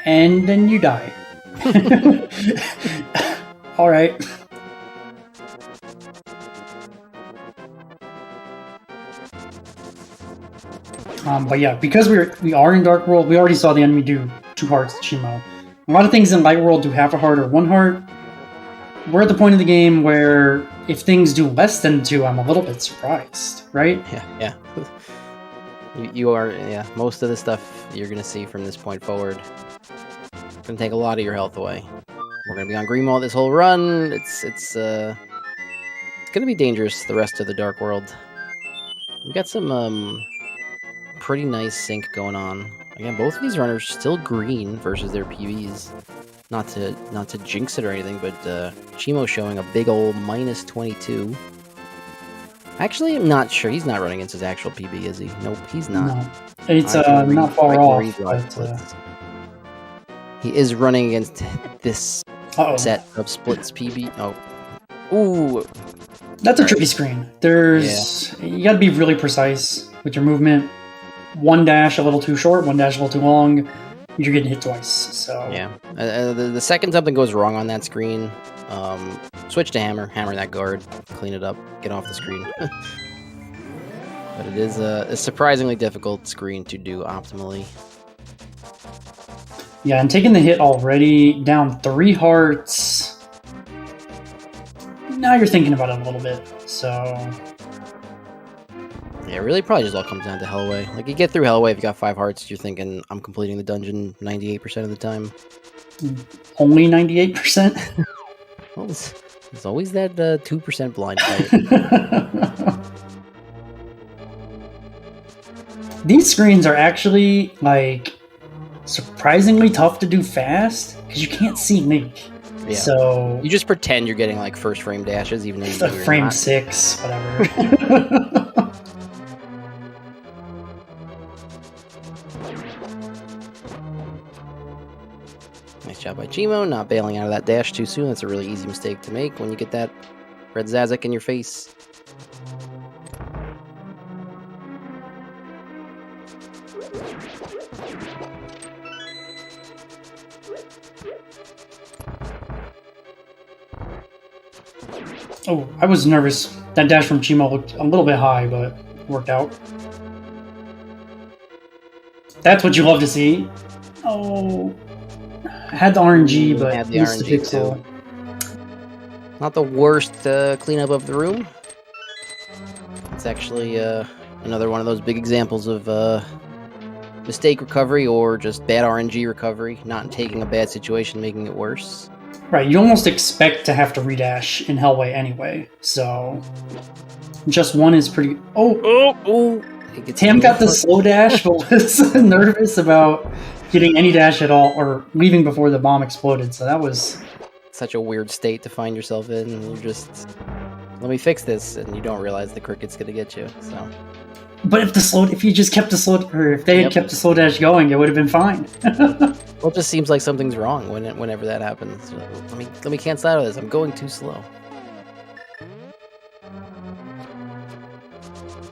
And then you die. Alright. But yeah, because we are in Dark World, we already saw the enemy do 2 hearts to Cheamo. A lot of things in Light World do half a heart or 1 heart. We're at the point of the game where if things do less than 2, I'm a little bit surprised, right? Yeah. You are, yeah. Most of the stuff you're gonna see from this point forward gonna take a lot of your health away. We're gonna be on green mode this whole run. It's gonna be dangerous the rest of the Dark World. We got some pretty nice sync going on. Again, both of these runners still green versus their PBs. Not to jinx it or anything, but Cheamo showing a big old -22. Actually, I'm not sure. He's not running against his actual PB, is he? Nope, he's not. No. It's not far off. But, he is running against this uh-oh. set of splits PB. Oh. Ooh. That's a tricky screen. You gotta be really precise with your movement. 1 dash a little too short, 1 dash a little too long. You're getting hit twice. So yeah, the second something goes wrong on that screen, switch to hammer that guard, clean it up, get off the screen. But it is a surprisingly difficult screen to do optimally. Yeah, and taking the hit already, down 3 hearts. Now you're thinking about it a little bit. So yeah, it really probably just all comes down to Hellway. Like, you get through Hellway, if you got 5 hearts, you're thinking, I'm completing the dungeon 98% of the time. Only 98%? Well, there's always that 2% blind fight. These screens are actually, like, surprisingly tough to do fast, because you can't see Link. Yeah. So you just pretend you're getting, like, first frame dashes, even though you're frame not. 6, whatever. Nice job by Cheamo, not bailing out of that dash too soon. That's a really easy mistake to make when you get that red Zazek in your face. Oh, I was nervous. That dash from Cheamo looked a little bit high, but worked out. That's what you love to see. Oh, I had the RNG, but had the missed the RNG pixel. too. Not the worst cleanup of the room. It's actually another one of those big examples of mistake recovery or just bad RNG recovery, not taking a bad situation, making it worse. Right, you almost expect to have to redash in Hellway anyway, so just one is pretty. Oh! Tam got the slow dash, but was nervous about getting any dash at all or leaving before the bomb exploded. So that was such a weird state to find yourself in. You're just, let me fix this, and you don't realize the cricket's gonna get you. So, but if you just kept the slow, or if they had kept the slow dash going, it would have been fine. Well, it just seems like something's wrong whenever that happens. Let me cancel out of this. I'm going too slow.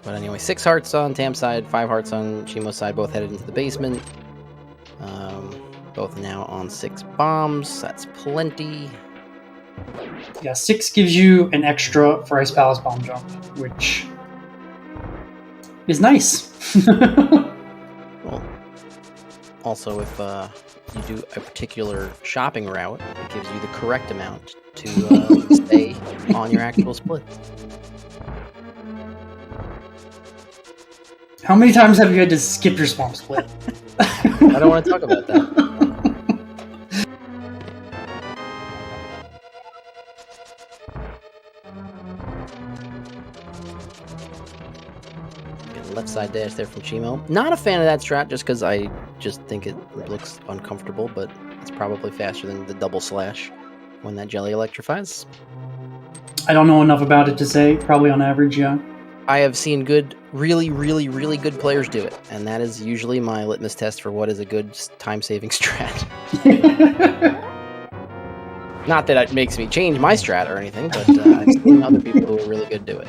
But anyway, 6 hearts on Tam's side, 5 hearts on Cheamo's side, both headed into the basement. Both now on 6 bombs. That's plenty. Yeah, 6 gives you an extra for Ice Palace bomb jump, which is nice. Well, also, if you do a particular shopping route, it gives you the correct amount to stay on your actual split. How many times have you had to skip your swamp split? I don't want to talk about that. Left side dash there from Cheamo. Not a fan of that strat just because I just think it looks uncomfortable, but it's probably faster than the double slash when that jelly electrifies. I don't know enough about it to say. Probably on average, yeah. I have seen good, really, really, really good players do it, and that is usually my litmus test for what is a good time-saving strat. Not that it makes me change my strat or anything, but I've seen other people who are really good do it.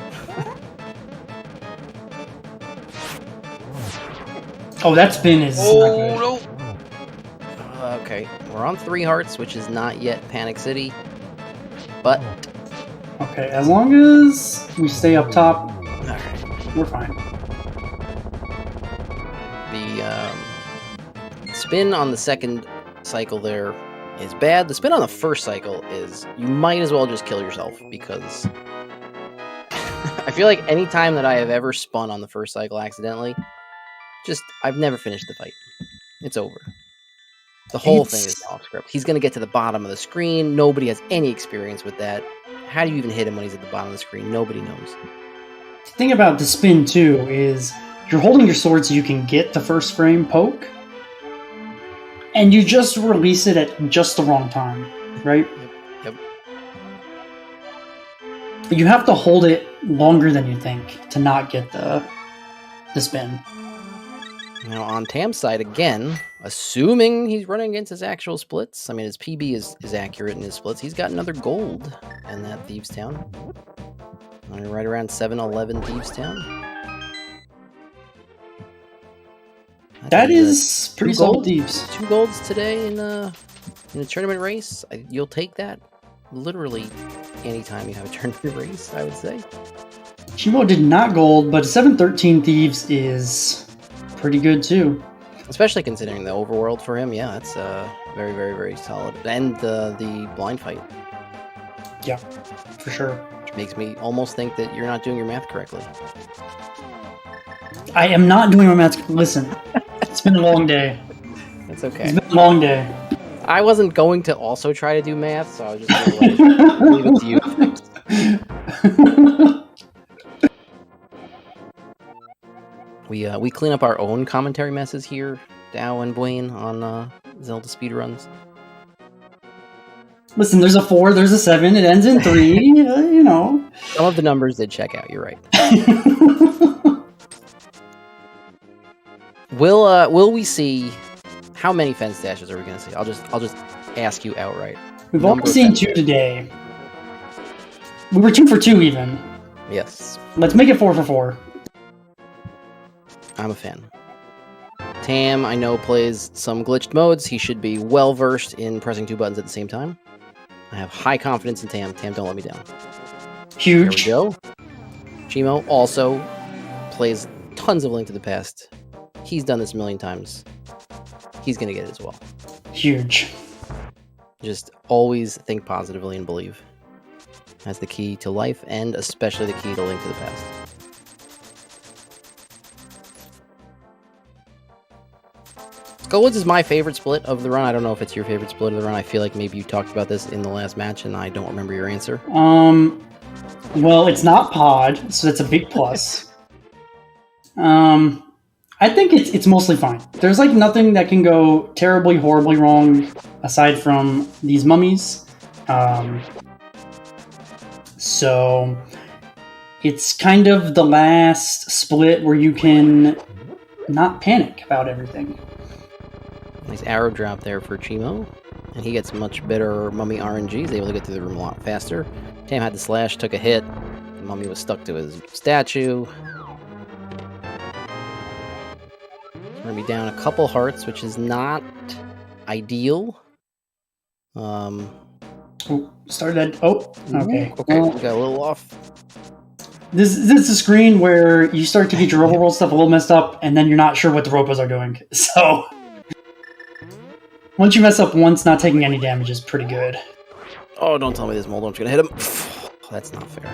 Oh, that spin is not good. no! Okay, we're on 3 hearts, which is not yet Panic City, but Okay, as long as we stay up top, alright. we're fine. The spin on the second cycle there is bad. The spin on the first cycle is you might as well just kill yourself because I feel like any time that I have ever spun on the first cycle accidentally, I've never finished the fight. It's over. The whole thing is off script. He's going to get to the bottom of the screen. Nobody has any experience with that. How do you even hit him when he's at the bottom of the screen? Nobody knows. The thing about the spin, too, is you're holding your sword so you can get the first frame poke, and you just release it at just the wrong time, right? Yep. You have to hold it longer than you think to not get the spin. Now, on Tam's side, again, assuming he's running against his actual splits, I mean, his PB is accurate in his splits, he's got another gold in that Thieves' Town. Right around 7-11 Thieves' Town. That is pretty solid Thieves. 2 golds today in a tournament race. You'll take that literally anytime you have a tournament race, I would say. Cheamo did not gold, but 7-13 Thieves is pretty good too. Especially considering the overworld for him, yeah, that's very, very, very solid. And the blind fight. Yeah, for sure. Which makes me almost think that you're not doing your math correctly. I am not doing my math. Listen, it's been a long day. That's okay. It's been a long day. I wasn't going to also try to do math, so I was just going to leave it to you. We clean up our own commentary messes here, Dow and Dwayne, on Zelda Speedruns. Listen, there's a 4, there's a 7, it ends in 3, you know. Some of the numbers did check out, you're right. Will we see, how many fence dashes are we going to see? I'll just ask you outright. We've only seen 2 today. We were 2 for 2 even. Yes. Let's make it 4 for 4. I'm a fan. Tam, I know, plays some glitched modes. He should be well versed in pressing 2 buttons at the same time. I have high confidence in Tam. Tam, don't let me down. Huge. There we go. Cheamo also plays tons of Link to the Past. He's done this a million times. He's going to get it as well. Huge. Just always think positively and believe. That's the key to life, and especially the key to Link to the Past. Skullwoods is my favorite split of the run. I don't know if it's your favorite split of the run. I feel like maybe you talked about this in the last match, and I don't remember your answer. Well, it's not pod, so that's a big plus. I think it's mostly fine. There's like nothing that can go terribly, horribly wrong aside from these mummies. So it's kind of the last split where you can not panic about everything. Nice arrow drop there for Cheamo. And he gets much better mummy RNG. He's able to get through the room a lot faster. Tam had the slash, took a hit. The mummy was stuck to his statue. We're going to be down a couple hearts, which is not ideal. Started. Oh, okay. Okay, we got a little off. This is a screen where you start to get your overworld stuff a little messed up, and then you're not sure what the Robos are doing. So once you mess up once, not taking any damage is pretty good. Oh, don't tell me this Moldorm's gonna hit him. That's not fair.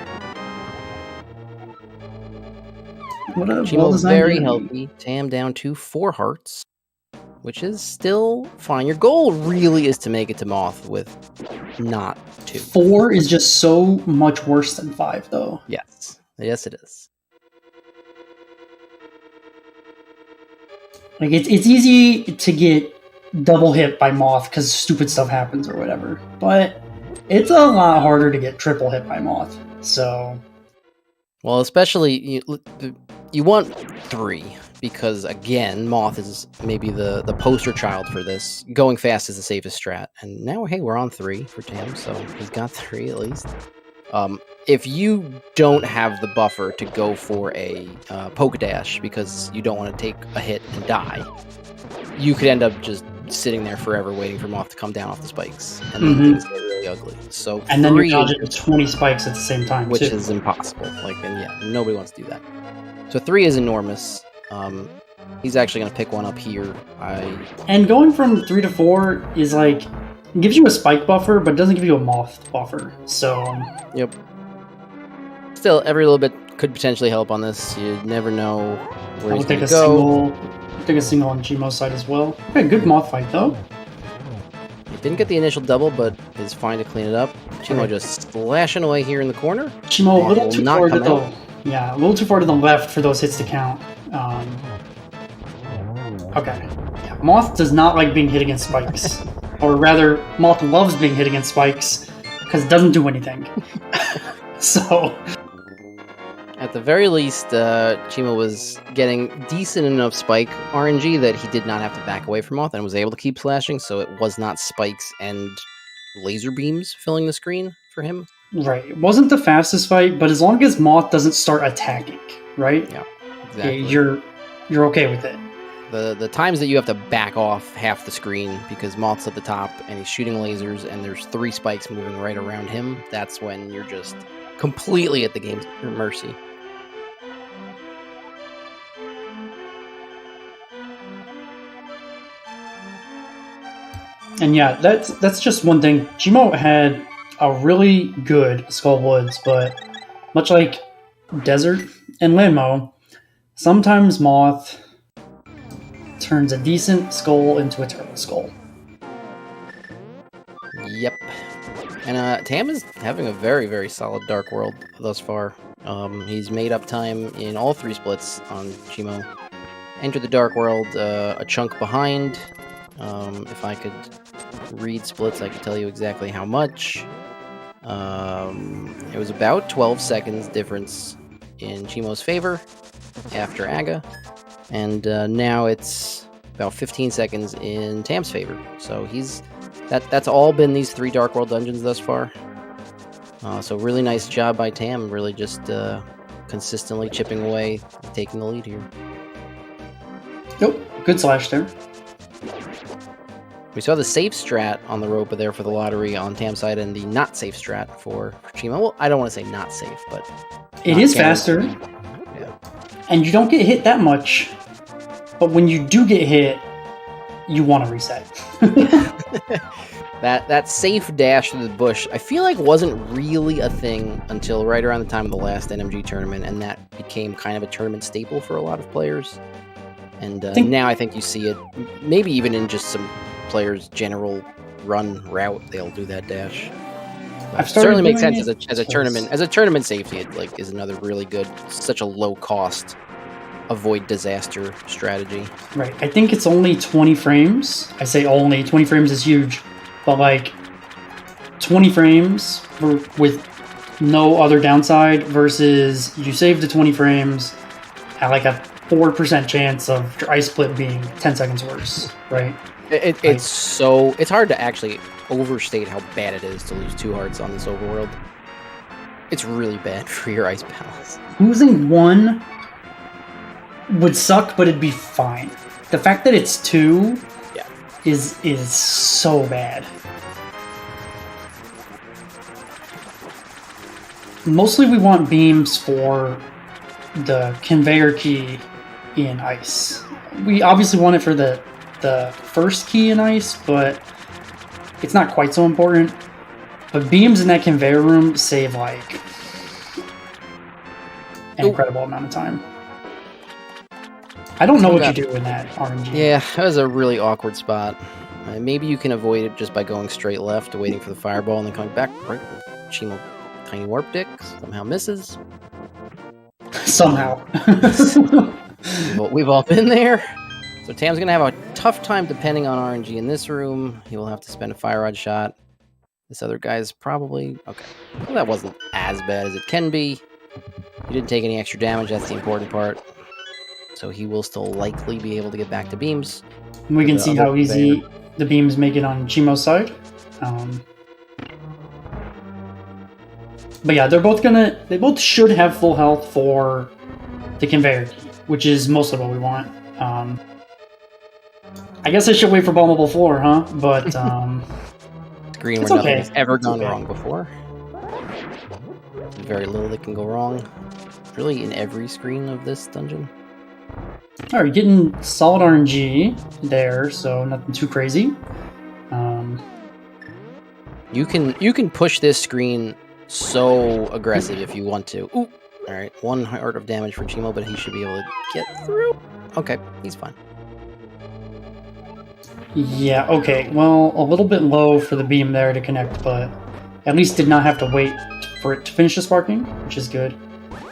What a Cheamo's very healthy. Tam down to 4 hearts, which is still fine. Your goal really is to make it to Moth with not 2. 4 is just so much worse than 5, though. Yes. Yes, it is. Like it's easy to get double hit by Moth because stupid stuff happens or whatever, but it's a lot harder to get triple hit by Moth. So, well, especially you want 3 because again, Moth is maybe the poster child for this. Going fast is the safest strat, and now hey, we're on 3 for Tam, so he's got 3 at least. If you don't have the buffer to go for a poke dash because you don't want to take a hit and die, you could end up just sitting there forever waiting for Moth to come down off the spikes, and then things get really ugly. So and then you're dodging 20 spikes at the same time, which too. is impossible. And yeah, nobody wants to do that. So 3 is enormous. He's actually going to pick one up here. And going from 3 to 4 is like, it gives you a spike buffer, but it doesn't give you a Moth buffer. So Yep. Still, every little bit could potentially help on this. You never know where he's going to go. Take a single on cheamo's side as well. Okay, good Moth fight though. He didn't get the initial double, but is fine to clean it up. Cheamo just slashing away here in the corner. Cheamo a little too far to a little too far to the left for those hits to count. Okay. Yeah, Moth does not like being hit against spikes. Or rather, Moth loves being hit against spikes because it doesn't do anything. So, at the very least, Cheamo was getting decent enough spike RNG that he did not have to back away from Moth and was able to keep slashing, so it was not spikes and laser beams filling the screen for him. Right. It wasn't the fastest fight, but as long as Moth doesn't start attacking, right? Yeah, exactly. You're okay with it. The times that you have to back off half the screen because Moth's at the top and he's shooting lasers and there's 3 spikes moving right around him, that's when you're just completely at the game's mercy. And yeah, that's just one thing. Cheamo had a really good Skull Woods, but much like Desert and Landmo, sometimes Moth turns a decent skull into a terrible skull. Yep. And Tam is having a very, very solid Dark World thus far. He's made up time in all 3 splits on Cheamo. Entered the Dark World a chunk behind. If I could read splits, I could tell you exactly how much. It was about 12 seconds difference in Cheamo's favor after Aga. And now it's about 15 seconds in Tam's favor. So that's all been these 3 Dark World dungeons thus far. So really nice job by Tam, really just consistently chipping away, taking the lead here. Yep, good slash there. We saw the safe strat on the rope there for the lottery on Tam's side and the not safe strat for Cheamo. Well, I don't want to say not safe, but it is faster. Yeah. And you don't get hit that much. But when you do get hit, you want to reset. That safe dash through the bush, I feel like wasn't really a thing until right around the time of the last NMG tournament, and that became kind of a tournament staple for a lot of players. And now I think you see it, maybe even in just some players' general run route, they'll do that dash. It certainly makes sense as a tournament safety. It is another really good, such a low cost, avoid disaster strategy. Right. I think it's only 20 frames. I say only 20 frames is huge, but like 20 frames with no other downside versus you save the 20 frames at like a 4% chance of your ice split being 10 seconds worse, right? It's hard to actually overstate how bad it is to lose 2 hearts on this overworld. It's really bad for your ice pals. Losing 1 would suck, but it'd be fine. The fact that it's 2 is so bad. Mostly we want beams for the conveyor key in ice. We obviously want it for the first key in ice, but it's not quite so important. But beams in that conveyor room save like an incredible amount of time. I don't know what you do in that RNG. Yeah, that was a really awkward spot. Maybe you can avoid it just by going straight left, waiting for the fireball, and then coming back. Right, Cheamo, tiny warp dick, somehow misses. Somehow. We've all been there. So Tam's going to have a tough time depending on RNG in this room. He will have to spend a fire rod shot. This other guy's probably... Okay. Well, that wasn't as bad as it can be. He didn't take any extra damage. That's the important part. so he will still likely be able to get back to beams. We can The see other how easy the beams make it on Cheamo's side. But yeah, they both should have full health for the conveyor key, which is mostly what we want. I guess I should wait for bombable floor, huh? But Screen it's where nothing okay. has ever It's gone okay. wrong before. Very little that can go wrong. Really, in every screen of this dungeon. All right, getting solid RNG there, so nothing too crazy. You can push this screen so aggressive if you want to. Ooh. All right, 1 heart of damage for Cheamo, but he should be able to get through. Okay, he's fine. Yeah, okay. Well, a little bit low for the beam there to connect, but at least did not have to wait for it to finish the sparking, which is good.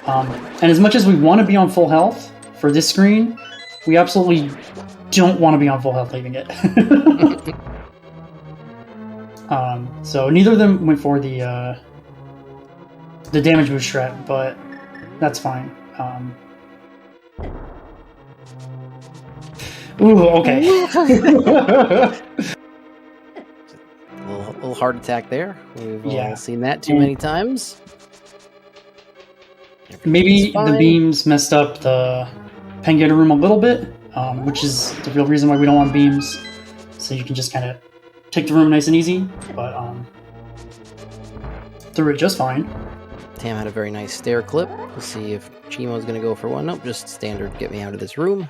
And as much as we want to be on full health for this screen, we absolutely don't want to be on full health leaving it. So neither of them went for the damage boost strat, but that's fine. Ooh, okay. A little heart attack there. We've Yeah. all seen that too many times. Maybe Everything's fine. the beams messed up the pen getter room a little bit, which is the real reason why we don't want beams. So you can just kind of take the room nice and easy, but through it just fine. Tam had a very nice stair clip. We'll see if Cheamo's going to go for one. Nope, just standard get me out of this room.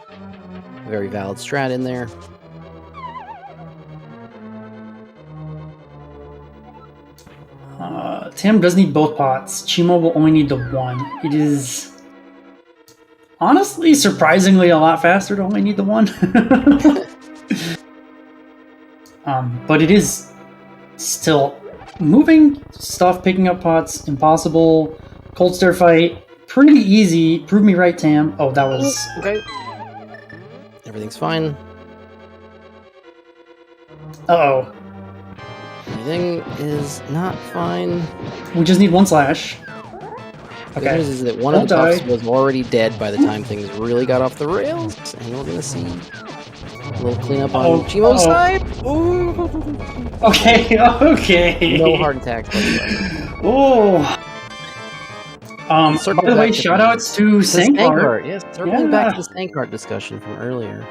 Very valid strat in there. Tam does need both pots. Cheamo will only need the one. It is honestly surprisingly a lot faster to only need the one. But it is still moving stuff, picking up pots, impossible. Cold stair fight, pretty easy. Prove me right, Tam. Oh, that was Okay. Everything's fine. Uh-oh. Everything is not fine. We just need one slash. The Okay. good news is that one Don't of the buffs die. was already dead by the time things really got off the rails, and we're gonna see a little cleanup on Oh, Cheamo's uh-oh. side. Ooh. Okay, okay. No heart attacks whatsoever. Oh. Circle By the way, back to shoutouts to The Sankar. Sankart, yes. Circling back to Yeah. the Sankart discussion from earlier.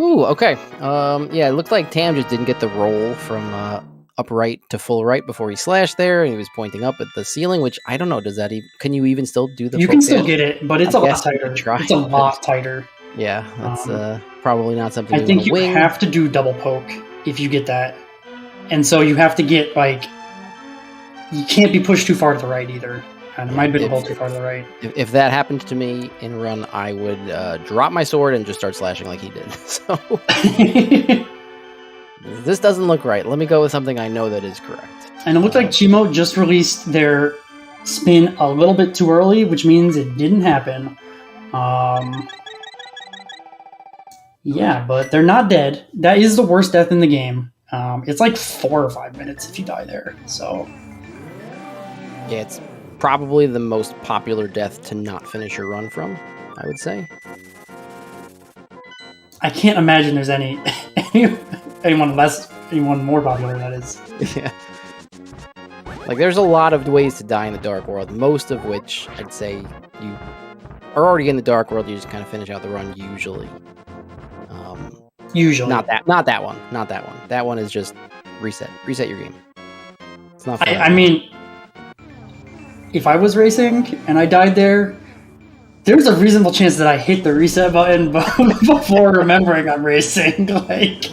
Ooh, okay. Yeah, it looked like Tam just didn't get the roll from upright to full right before he slashed there, and he was pointing up at the ceiling, which I don't know, does that even... Can you even still do the You can poke still dash? get it, but it's I a lot guess you could tighter. try, It's a but- lot tighter. Yeah, that's probably not something I you think want you to wing. have to do double poke if you get that. And so you have to get, like... You can't be pushed too far to the right either. And it might be a little too far to the right. If that happened to me in run, I would drop my sword and just start slashing like he did. So this doesn't look right. Let me go with something I know that is correct. And it looked like Cheamo just released their spin a little bit too early, which means it didn't happen. Yeah, but they're not dead. That is the worst death in the game. It's like 4 or 5 minutes if you die there. So Yeah, it's probably the most popular death to not finish your run from, I would say. I can't imagine there's anyone more popular that is. Yeah. Like, there's a lot of ways to die in the Dark World, most of which I'd say you are already in the Dark World, you just kind of finish out the run usually. Usually. Not that one. That one is just reset your game. It's not fun. I mean, if I was racing and I died there, there's a reasonable chance that I hit the reset button before remembering I'm racing. Like,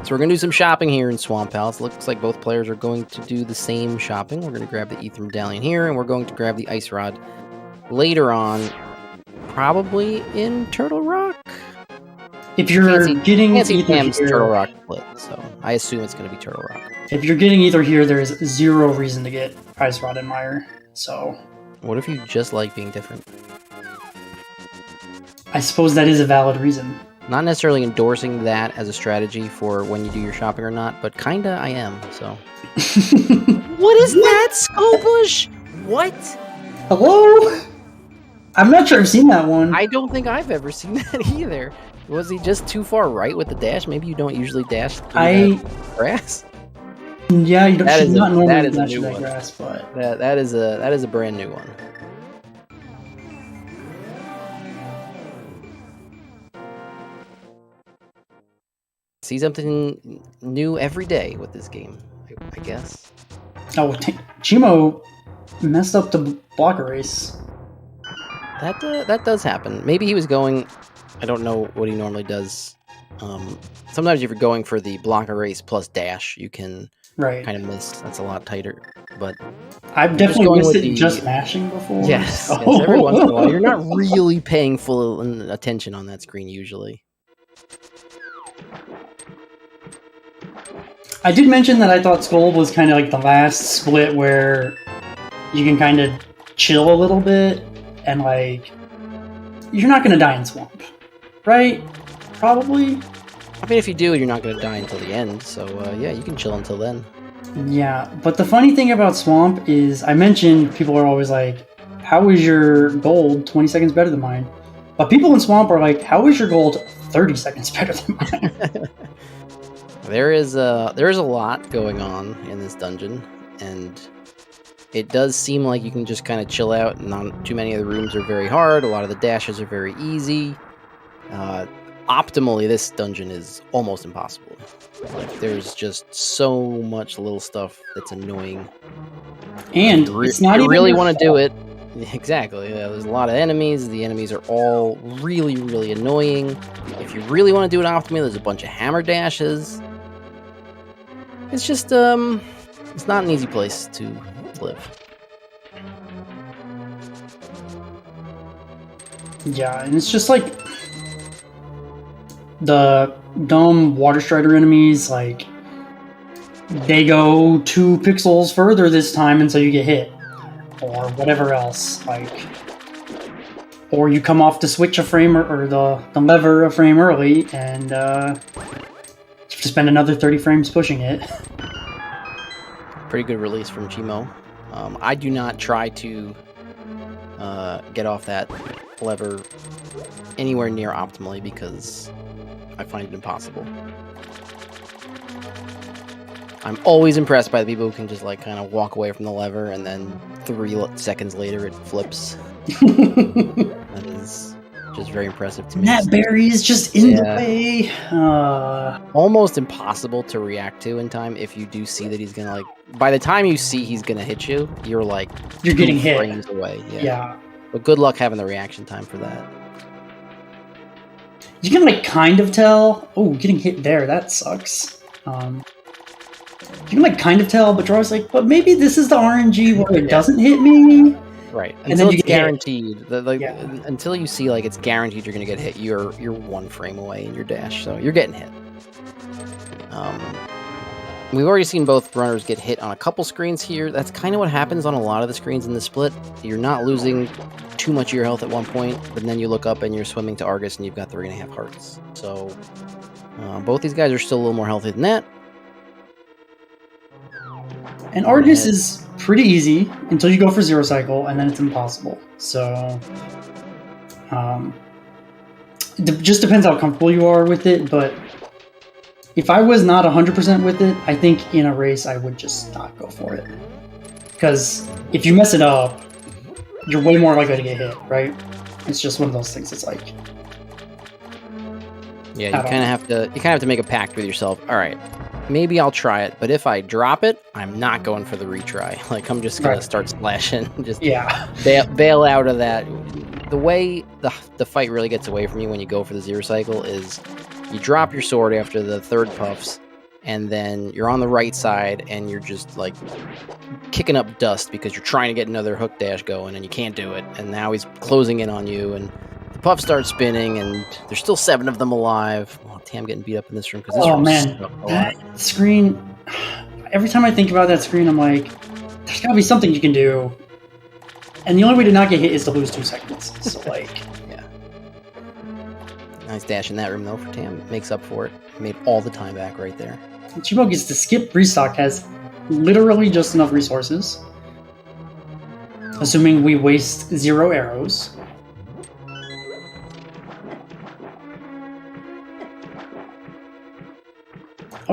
So we're going to do some shopping here in Swamp Palace. Looks like both players are going to do the same shopping. We're going to grab the Ether Medallion here, and we're going to grab the Ice Rod later on, probably in Turtle Rock. if you're getting Fancy either Pam's Turtle here, Rock split, so I assume it's going to be Turtle Rock. if you're getting either here, there is zero reason to get Ice Rod and Mire. So What if you just like being different? I suppose that is a valid reason. Not necessarily endorsing that as a strategy for when you do your shopping or not, but kinda I am, so. What is that, Skobush? What? Hello? I'm not sure I've seen that one. I don't think I've ever seen that either. Was he just too far right with the dash? Maybe you don't usually dash through that grass. Yeah, you don't should not normally that is a dash new through that one. grass, but That is a brand new one. See something new every day with this game, I guess. oh, Cheamo messed up the blocker race. That does happen. Maybe he was going. I don't know what he normally does. Sometimes if you're going for the blocker race plus dash, you can Right. kind of miss. That's a lot tighter. But I've definitely going missed with it just mashing before. yes, so- yes, every once in a while, you're not really paying full attention on that screen usually. I did mention that I thought Scold was kind of like the last split where you can kind of chill a little bit and like you're not gonna die in Swamp, right? Probably. I mean, if you do, you're not going to die until the end. So yeah, you can chill until then. Yeah, but the funny thing about Swamp is I mentioned people are always like, how is your gold 20 seconds better than mine? But people in Swamp are like, how is your gold 30 seconds better than mine? There is a lot going on in this dungeon, and it does seem like you can just kind of chill out. Not too many of the rooms are very hard. A lot of the dashes are very easy. Optimally, this dungeon is almost impossible. Like, there's just so much little stuff that's annoying. And it's not you even really your want to fault. do it. Exactly. Yeah, there's a lot of enemies. The enemies are all really, really annoying. If you really want to do it optimally, there's a bunch of hammer dashes. It's just it's not an easy place to live. Yeah, and it's just like the dumb water strider enemies, like they go 2 pixels further this time and so you get hit. Or whatever else. Like or you come off the switch a frame or the lever a frame early and you have to spend another 30 frames pushing it. Pretty good release from cheamo. I do not try to get off that lever anywhere near optimally because I find it impossible. I'm always impressed by the people who can just like kind of walk away from the lever and then 3 seconds later it flips. That is just very impressive to me. That berry is just in the Yeah. way. Almost impossible to react to in time if you do see that he's gonna like. By the time you see he's gonna hit you, you're like You're 2 getting hit. frames away. Yeah. But good luck having the reaction time for that. You can like kind of tell. Oh, getting hit there, that sucks. You can like kind of tell, but you're always like, but maybe this is the RNG where it Yeah. doesn't hit me. Right. And Until then you it's get hit. guaranteed. Yeah. Until you see like it's guaranteed you're gonna get hit, you're 1 frame away in your dash, so you're getting hit. We've already seen both runners get hit on a couple screens here. That's kind of what happens on a lot of the screens in the split. You're not losing too much of your health at one point, but then you look up and you're swimming to Argus and you've got 3.5 hearts. So both these guys are still a little more healthy than that. And Argus is pretty easy until you go for Zero Cycle, and then it's impossible. So, it just depends how comfortable you are with it, but if I was not 100% with it, I think in a race I would just not go for it. Because if you mess it up, you're way more likely to get hit, right? It's just one of those things. It's like, Yeah, you kind of have to make a pact with yourself. All right, maybe I'll try it, but if I drop it, I'm not going for the retry. Like I'm just gonna start splashing, just yeah, bail out of that. The way the fight really gets away from you when you go for the Zero Cycle is you drop your sword after the 3rd puffs, and then you're on the right side and you're just like kicking up dust because you're trying to get another hook dash going and you can't do it, and now he's closing in on you and the puff starts spinning and there's still 7 of them alive. Oh, Tam getting beat up in this room because this oh room's man, stuck a lot. that screen. Every time I think about that screen, I'm like, there's gotta be something you can do. And the only way to not get hit is to lose 2 seconds. So like, Yeah. Nice dash in that room though for Tam. Makes up for it. Made all the time back right there. Cheamo gets to skip restock, has literally just enough resources. Assuming we waste 0 arrows.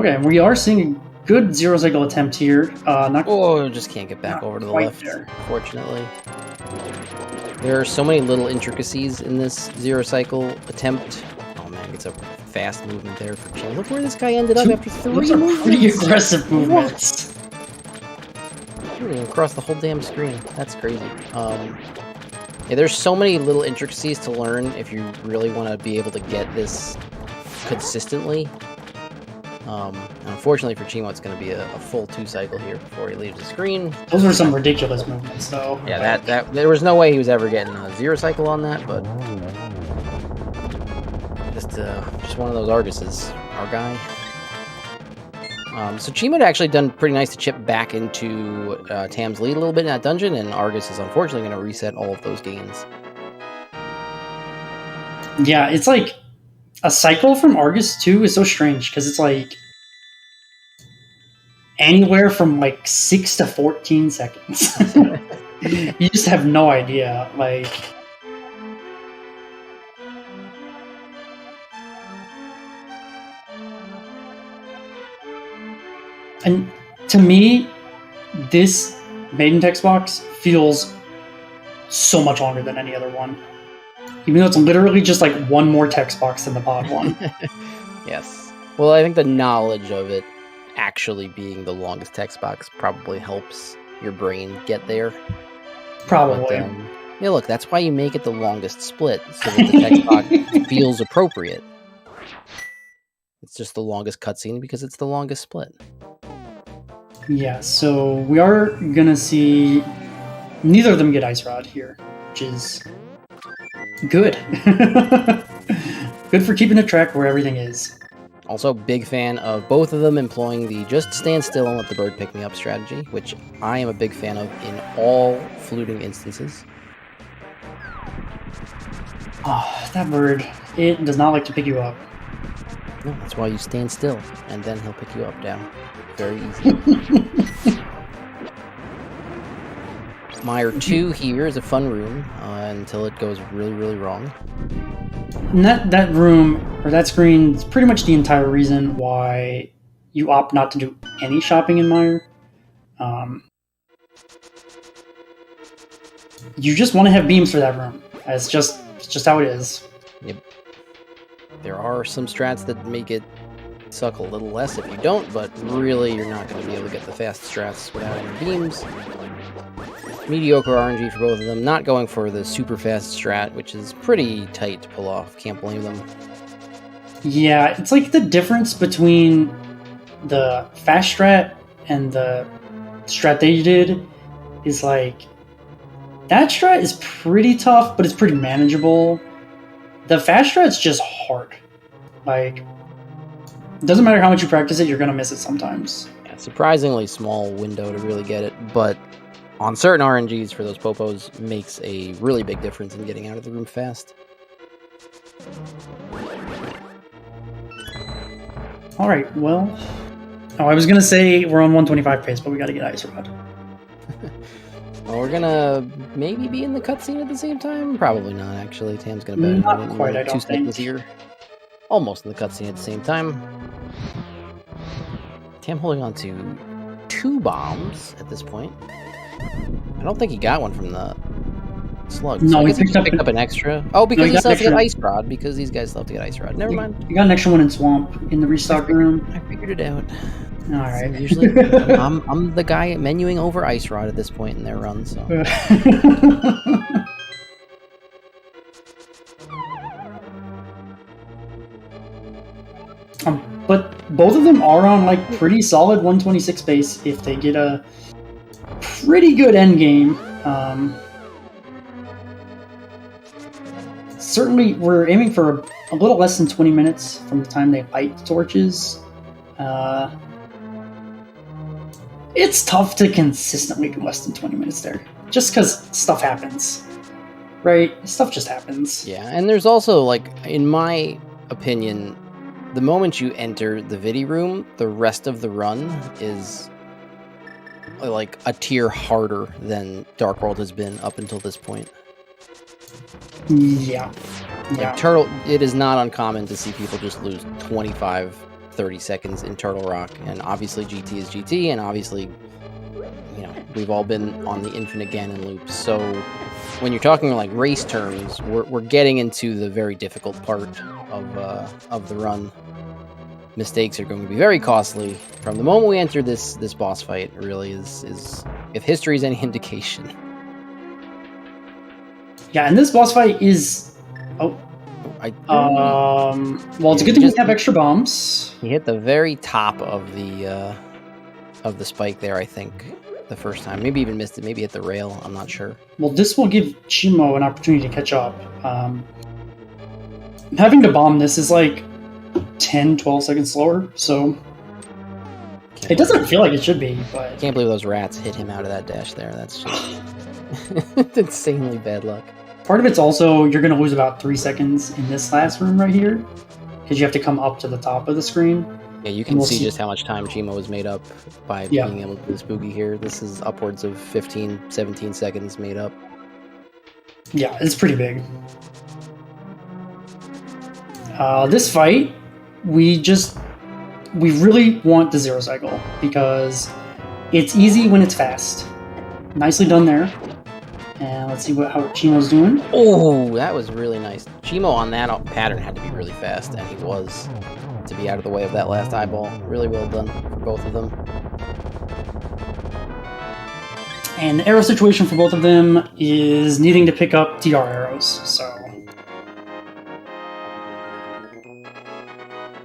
Okay, we are seeing a good zero cycle attempt here. Not just can't get back not over to the quite left, there. fortunately. There are so many little intricacies in this zero cycle attempt. Oh man, it's a fast movement there for Cheamo. Look where this guy ended up after 3 Those are movements. pretty aggressive movements. Across the whole damn screen. That's crazy. Yeah, there's so many little intricacies to learn if you really want to be able to get this consistently. Unfortunately for Cheamo, it's going to be a full 2 cycle here before he leaves the screen. Those were some ridiculous movements, though. Yeah, that there was no way he was ever getting a 0 cycle on that, but just one of those Arguses, our guy. So Cheamo had actually done pretty nice to chip back into Tam's lead a little bit in that dungeon, and Argus is unfortunately going to reset all of those gains. Yeah, it's like a cycle from Argus 2 is so strange because it's like anywhere from like 6 to 14 seconds. You just have no idea. Like, and to me, this maiden text box feels so much longer than any other one. Even though it's literally just like one more text box than the pod one. Yes. Well, I think the knowledge of it actually being the longest text box probably helps your brain get there. Probably. But, yeah, look, that's why you make it the longest split, so that the text box feels appropriate. It's just the longest cutscene because it's the longest split. Yeah, so we are gonna see neither of them get Ice Rod here, which is good. Good for keeping a track where everything is. Also, big fan of both of them employing the just stand still and let the bird pick me up strategy, which I am a big fan of in all fluting instances. Oh, that bird, it does not like to pick you up. No, that's why you stand still, and then he'll pick you up down. Very easy. Mire 2 here is a fun room until it goes really, really wrong. And that room, or that screen, is pretty much the entire reason why you opt not to do any shopping in Mire. You just want to have beams for that room. It's just how it is. Yep. There are some strats that make it suck a little less if you don't, but really you're not going to be able to get the fast strats without any beams. Mediocre RNG for both of them, not going for the super fast strat, which is pretty tight to pull off, can't blame them. Yeah, it's like the difference between the fast strat and the strat they did is like, that strat is pretty tough, but it's pretty manageable. The fast strat's just hard. Like, it doesn't matter how much you practice it, you're gonna miss it sometimes. Yeah, surprisingly small window to really get it, but on certain RNGs for those popos makes a really big difference in getting out of the room fast. Alright, well... Oh, I was gonna say we're on 125 pace, but we gotta get Ice Rod. Well, we're gonna maybe be in the cutscene at the same time? Probably not, actually. Tam's gonna bet Not quite, I don't 2 seconds think. here. Almost in the cutscene at the same time. Tam holding on to 2 bombs at this point. I don't think he got one from the slug. No, I he guess picked picked up up an extra. Oh, because he he got still has to get extra. Ice Rod, because these guys still have to get Ice Rod. Never mind. You got an extra one in Swamp in the restock room. I figured it out. Alright. Usually, I'm the guy menuing over Ice Rod at this point in their run, so. But both of them are on like pretty solid 126 pace if they get a pretty good end game. Certainly, we're aiming for a little less than 20 minutes from the time they light the torches. It's tough to consistently do less than 20 minutes there, just because stuff happens, right? Stuff just happens. Yeah, and there's also, like, in my opinion, the moment you enter the Vidi room, the rest of the run is like a tier harder than Dark World has been up until this point. Yeah. Like Turtle, it is not uncommon to see people just lose 25 30 seconds in Turtle Rock, and obviously GT is GT, and obviously, you know, we've all been on the infinite Ganon loop. So when you're talking like race terms, we're getting into the very difficult part of the run. Mistakes are going to be very costly from the moment we enter this boss fight. It really is if history is any indication. Yeah, and this boss fight is well, it's a good thing we have extra bombs. He hit the very top of the spike there, I think, the first time. Maybe even missed it. Maybe hit the rail. I'm not sure. Well, this will give Cheamo an opportunity to catch up. Having to bomb this is like 10, 12 seconds slower, so it doesn't feel like it should be, but... I can't believe those rats hit him out of that dash there. That's just insanely bad luck. Part of it's also, you're going to lose about 3 seconds in this last room right here, because you have to come up to the top of the screen. Yeah, you can see just how much time Cheamo was made up by being able to do the spooky here. This is upwards of 15, 17 seconds made up. Yeah, it's pretty big. This fight, we really want the zero cycle because it's easy when it's fast. Nicely done there. And let's see how Cheamo's doing. Oh, that was really nice. Cheamo on that pattern had to be really fast, and he was, to be out of the way of that last eyeball. Really well done for both of them. And the arrow situation for both of them is needing to pick up TR arrows, so...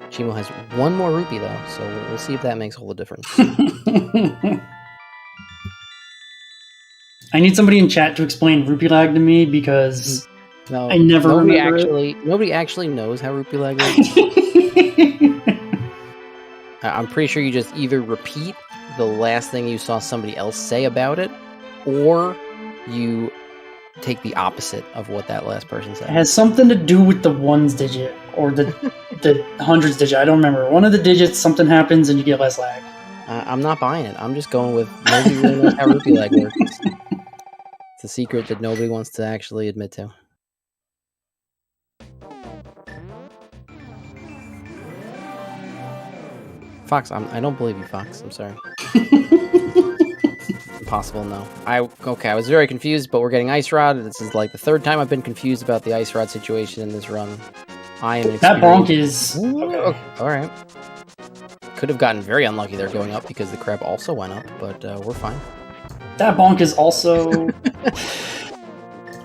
Cheamo has one more rupee, though, so we'll see if that makes all the difference. I need somebody in chat to explain rupee lag to me, because no, I never remember Nobody actually knows how rupee lag works. I'm pretty sure you just either repeat the last thing you saw somebody else say about it, or you take the opposite of what that last person said. It has something to do with the ones digit, or the hundreds digit. I don't remember. One of the digits, something happens and you get less lag. I'm not buying it. I'm just going with nobody really knows how rupee lag works. It's a secret that nobody wants to actually admit to. Fox, I don't believe you, Fox. I'm sorry. Impossible, no. I was very confused, but we're getting Ice Rod. This is like the third time I've been confused about the Ice Rod situation in this run. I am that bonk is... Okay. Alright. Could have gotten very unlucky there going up because the crab also went up, but we're fine. That bonk is also...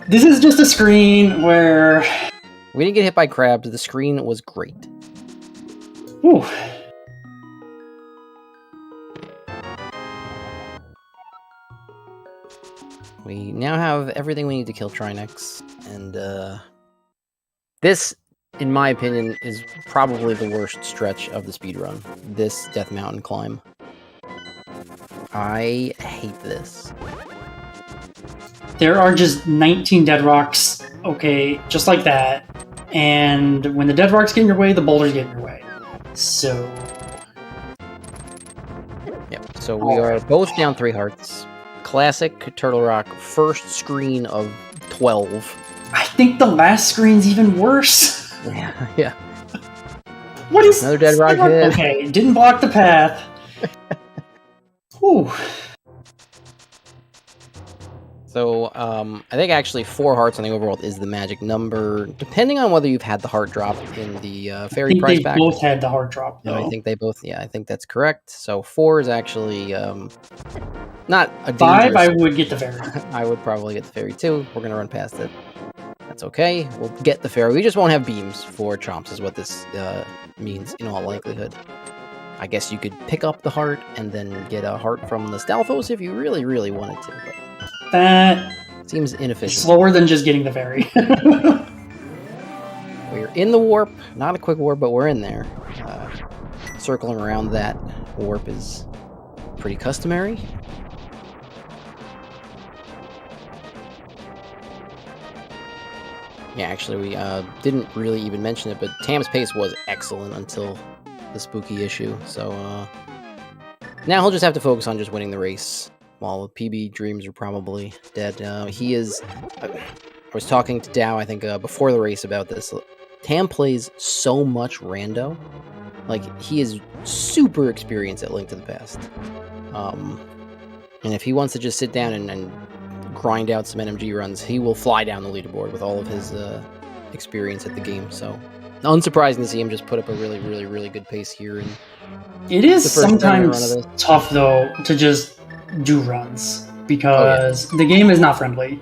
This is just a screen where... We didn't get hit by crabs. The screen was great. Whew. We now have everything we need to kill Trinex, and this, in my opinion, is probably the worst stretch of the speedrun. This Death Mountain climb. I hate this. There are just 19 dead rocks, okay, just like that. And when the dead rocks get in your way, the boulders get in your way. So... Yep, so we are both down 3 hearts. Classic Turtle Rock, first screen of 12. I think the last screen's even worse. Yeah. What is another dead rock hit? Okay, it didn't block the path. Whew. So, I think actually 4 hearts on the overworld is the magic number, depending on whether you've had the heart drop in the fairy price pack. I think they both had the heart drop, though. No, I think they both, I think that's correct. So 4 is actually not a 5, I would get the fairy. I would probably get the fairy too. We're going to run past it. That's okay. We'll get the fairy. We just won't have beams for chomps is what this means in all likelihood. I guess you could pick up the heart and then get a heart from the Stalfos if you really, really wanted to. But that seems inefficient. Slower than just getting the fairy. We're in the warp. Not a quick warp, but we're in there. Circling around that warp is pretty customary. Yeah, actually, we didn't really even mention it, but Tam's pace was excellent until the spooky issue. So now he'll just have to focus on just winning the race. While PB dreams are probably dead. He is... I was talking to Dow, I think, before the race about this. Tam plays so much rando. Like, he is super experienced at Link to the Past. And if he wants to just sit down and grind out some NMG runs, he will fly down the leaderboard with all of his experience at the game. So, unsurprising to see him just put up a really, really, really good pace here. And it is sometimes tough, though, to just do runs, because the game is not friendly,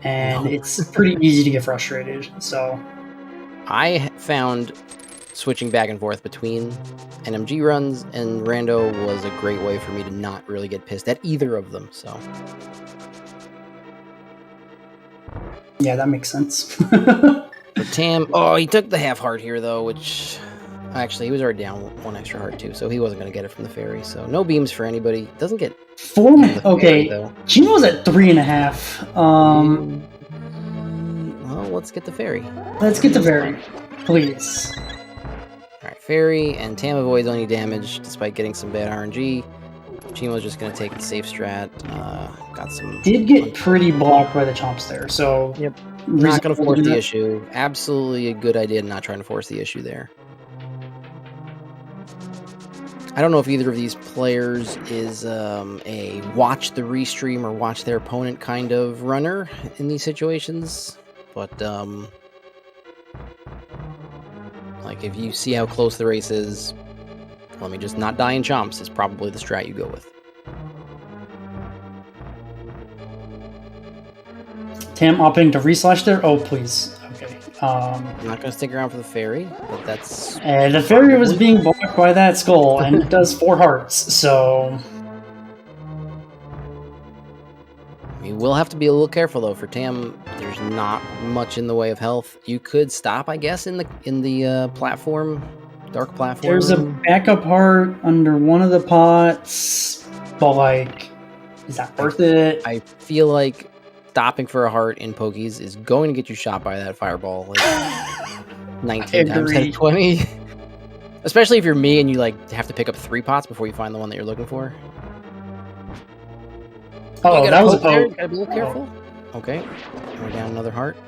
and it's pretty easy to get frustrated. So I found switching back and forth between NMG runs and rando was a great way for me to not really get pissed at either of them. So yeah, that makes sense. For Tam, he took the half heart here though, which actually he was already down one extra heart too, so he wasn't going to get it from the fairy. So no beams for anybody. Doesn't get 4. Okay, Cheamo's at 3.5. Well, let's get the fairy. Let's get the fairy, please. All right, fairy, and Tam avoids any damage despite getting some bad RNG. Cheamo's just going to take the safe strat. Got some. Did get pretty blocked by the chomps there, so yep. Not going to force the issue. Absolutely a good idea not trying to force the issue there. I don't know if either of these players is a watch the restream or watch their opponent kind of runner in these situations, but like if you see how close the race is, let me just not die in chomps is probably the strat you go with. Tam opting to reslash there? Oh, please. Okay. I'm not going to stick around for the fairy, but that's... the fairy was being blocked by that skull, and it does 4 hearts, so... You will have to be a little careful, though. For Tam, there's not much in the way of health. You could stop, I guess, in the platform, dark platform. There's a backup heart under one of the pots, but, like, is that worth it? I feel like stopping for a heart in Pokies is going to get you shot by that fireball like 19 times out of 20. Especially if you're me and you like have to pick up 3 pots before you find the one that you're looking for. Oh, that was a poke. Gotta be a little careful. Okay, we're down another heart.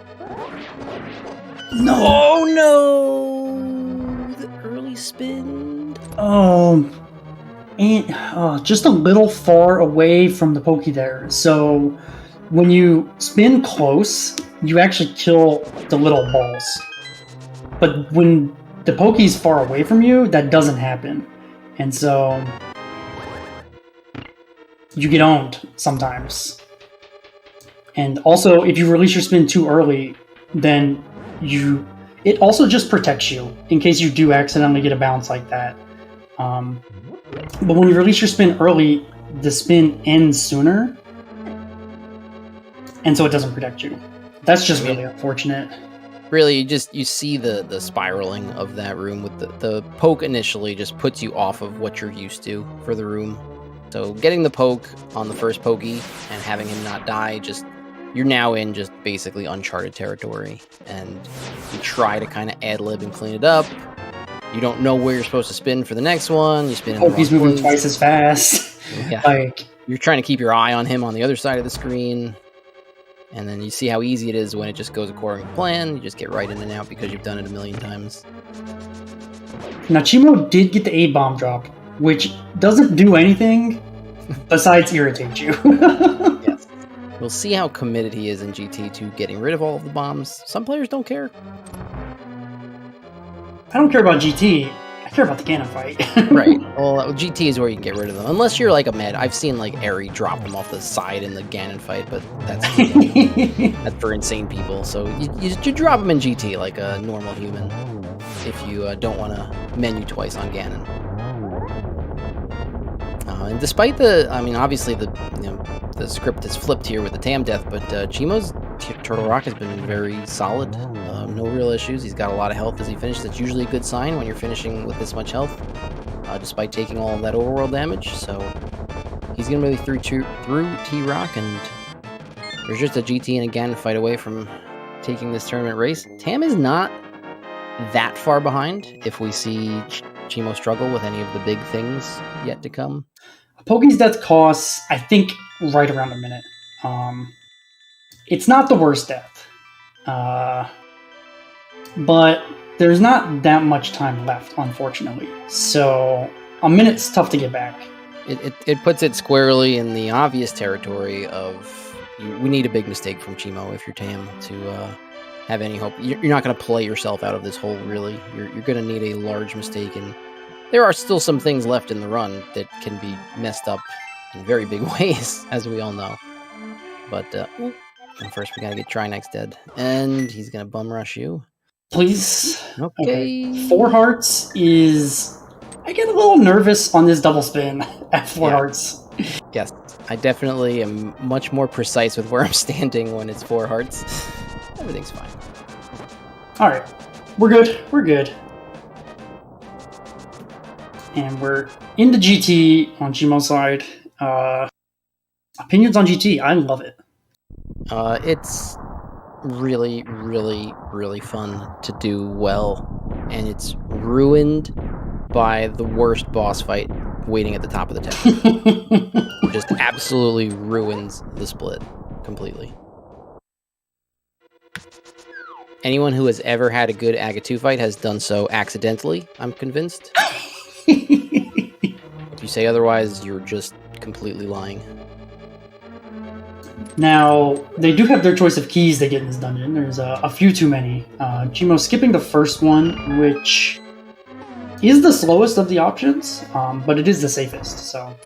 No! Oh no! The early spin. And just a little far away from the Pokey there. So when you spin close, you actually kill the little balls. But when the Pokey's far away from you, that doesn't happen. And so you get owned sometimes. And also, if you release your spin too early, then it also just protects you in case you do accidentally get a bounce like that. But when you release your spin early, the spin ends sooner, and so it doesn't protect you. That's just really unfortunate. Really, you see the spiraling of that room with the poke initially just puts you off of what you're used to for the room. So getting the poke on the first pokey and having him not die, you're now in just basically uncharted territory. And you try to kind of ad-lib and clean it up. You don't know where you're supposed to spin for the next one. You spin in the wrong Pokey's moving place. Twice as fast. Yeah. You're trying to keep your eye on him on the other side of the screen. And then you see how easy it is when it just goes according to plan. You just get right in and out because you've done it a million times. Now, Cheamo did get the A-bomb drop, which doesn't do anything besides irritate you. Yes. We'll see how committed he is in GT to getting rid of all of the bombs. Some players don't care. I don't care about GT. I care about the Ganon fight. Right. Well, GT is where you can get rid of them. Unless you're like a med. I've seen like Eri drop them off the side in the Ganon fight, but that's for insane people. So you drop them in GT like a normal human if you don't want to menu twice on Ganon. And despite obviously the script is flipped here with the Tam death, but Cheamo's Turtle Rock has been very solid. No real issues. He's got a lot of health as he finishes. That's usually a good sign when you're finishing with this much health, despite taking all of that overworld damage. So he's going to be through T-Rock, and there's just a GT and a Ganon fight away from taking this tournament race. Tam is not that far behind if we see Cheamo struggle with any of the big things yet to come. Pokey's death costs, I think, right around a minute. It's not the worst death. But there's not that much time left, unfortunately. So a minute's tough to get back. It puts it squarely in the obvious territory of we need a big mistake from Cheamo if you're Tam to have any hope. You're not going to play yourself out of this hole, really. You're going to need a large mistake, and there are still some things left in the run that can be messed up in very big ways, as we all know. But first we got to get Trinex dead, and he's going to bum rush you. Please. Okay. 4 hearts is... I get a little nervous on this double spin at 4 hearts. Yes, I definitely am much more precise with where I'm standing when it's 4 hearts. Everything's fine. Alright. We're good. We're good. And we're into GT on Cheamo's side. Opinions on GT. I love it. It's really, really, really fun to do well. And it's ruined by the worst boss fight waiting at the top of the tower. Just absolutely ruins the split completely. Anyone who has ever had a good Aga 2 fight has done so accidentally, I'm convinced. If you say otherwise, you're just completely lying. Now, they do have their choice of keys they get in this dungeon. There's a few too many. Cheamo skipping the first one, which is the slowest of the options, but it is the safest, so...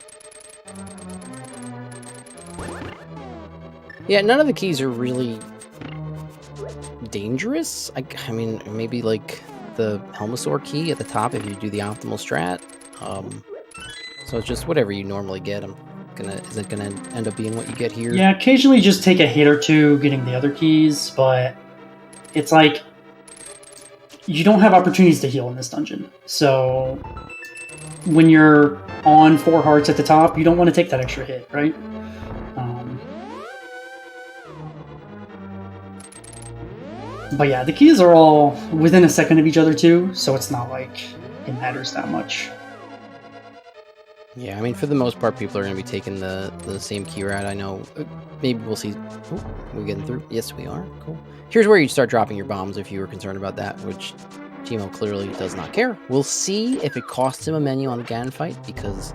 Yeah, none of the keys are really dangerous. I mean, maybe like the Helmasaur key at the top if you do the optimal strat. So it's just whatever you normally get. Is it gonna end up being what you get here? Yeah, occasionally just take a hit or two getting the other keys, but it's like you don't have opportunities to heal in this dungeon. So when you're on 4 hearts at the top, you don't want to take that extra hit, right? But yeah, the keys are all within a second of each other too, so it's not like it matters that much. Yeah, I mean, for the most part, people are going to be taking the same key route. I know. Maybe we'll see. Oh, we're getting through. Yes, we are. Cool. Here's where you start dropping your bombs if you were concerned about that, which Cheamo clearly does not care. We'll see if it costs him a menu on the Ganon fight, because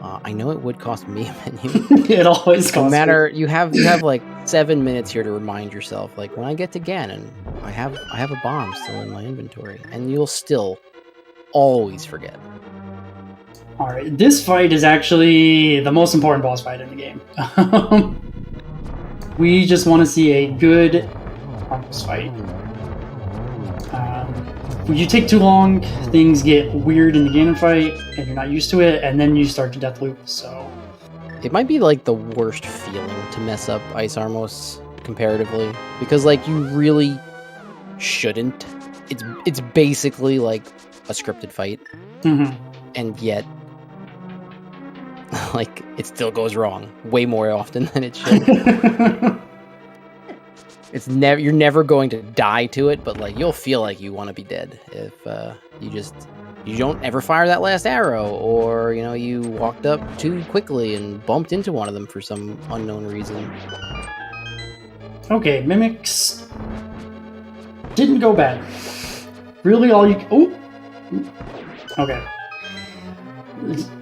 I know it would cost me a menu. It always costs. No matter, you have like 7 minutes here to remind yourself, like, when I get to Ganon, I have a bomb still in my inventory, and you'll still always forget. Alright, this fight is actually the most important boss fight in the game. We just want to see a good boss fight. When you take too long, things get weird in the Ganon fight, and you're not used to it, and then you start to death loop, so... It might be, like, the worst feeling to mess up Ice Armos comparatively, because, like, you really shouldn't. It's basically, like, a scripted fight, and yet... like, it still goes wrong way more often than it should. You're never going to die to it, but like, you'll feel like you want to be dead if you don't ever fire that last arrow, or you walked up too quickly and bumped into one of them for some unknown reason. Okay, mimics didn't go bad. Really, all you... Oh! Okay.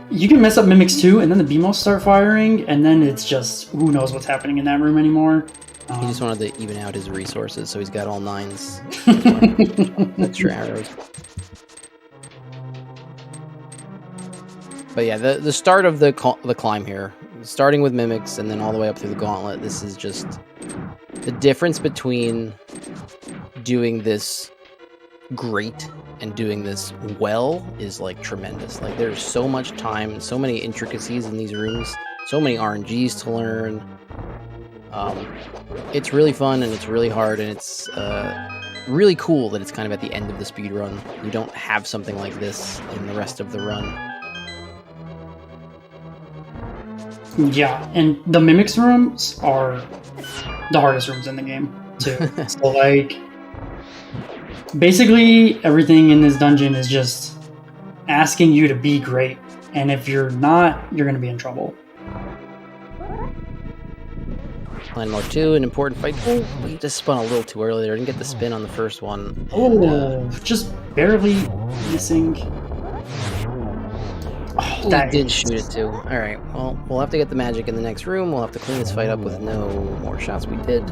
You can mess up mimics too, and then the BMOs start firing, and then it's just, who knows what's happening in that room anymore. He just wanted to even out his resources, so he's got all 9s. Extra arrows. But yeah, the start of the climb here, starting with mimics and then all the way up through the gauntlet, this is just the difference between doing this great and doing this well is like tremendous. Like, there's so much time and so many intricacies in these rooms, so many RNGs to learn. It's really fun and it's really hard, and it's really cool that it's kind of at the end of the speedrun. You don't have something like this in the rest of the run. Yeah, and the mimics rooms are the hardest rooms in the game too. So like, basically everything in this dungeon is just asking you to be great, and if you're not, you're going to be in trouble. Plan mode 2, an important fight. Oh, we just spun a little too early there. Didn't get the spin on the first one. Oh, just barely missing. Oh, That did shoot it too. Alright, well, we'll have to get the magic in the next room. We'll have to clean this fight up with no more shots we did.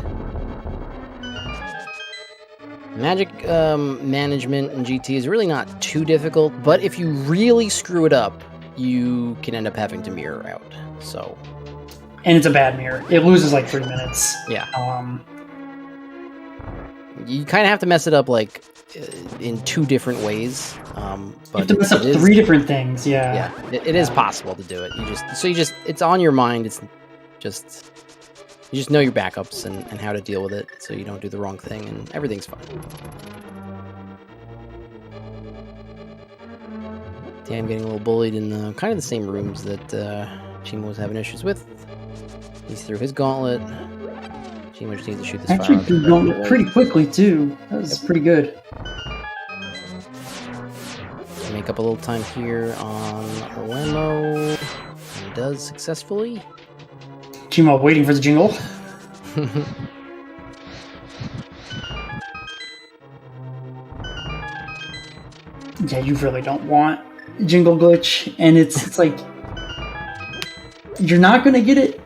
Magic management in GT is really not too difficult, but if you really screw it up, you can end up having to mirror out. So, and it's a bad mirror. It loses like 3 minutes. yeah. You kind of have to mess it up like in 2 different ways. But you have to mess up 3 different things. Yeah. Yeah, it is possible to do it. It's on your mind. You just know your backups and how to deal with it, so you don't do the wrong thing, and everything's fine. Yeah, I'm getting a little bullied in the kind of the same rooms that Cheamo was having issues with. He's through his gauntlet. Cheamo just needs to shoot this fire. Actually, threw gauntlet pretty quickly too. That was pretty good. Make up a little time here on Lemo. He does successfully. Cheamo waiting for the jingle. Yeah, you really don't want jingle glitch, and it's like you're not gonna get it,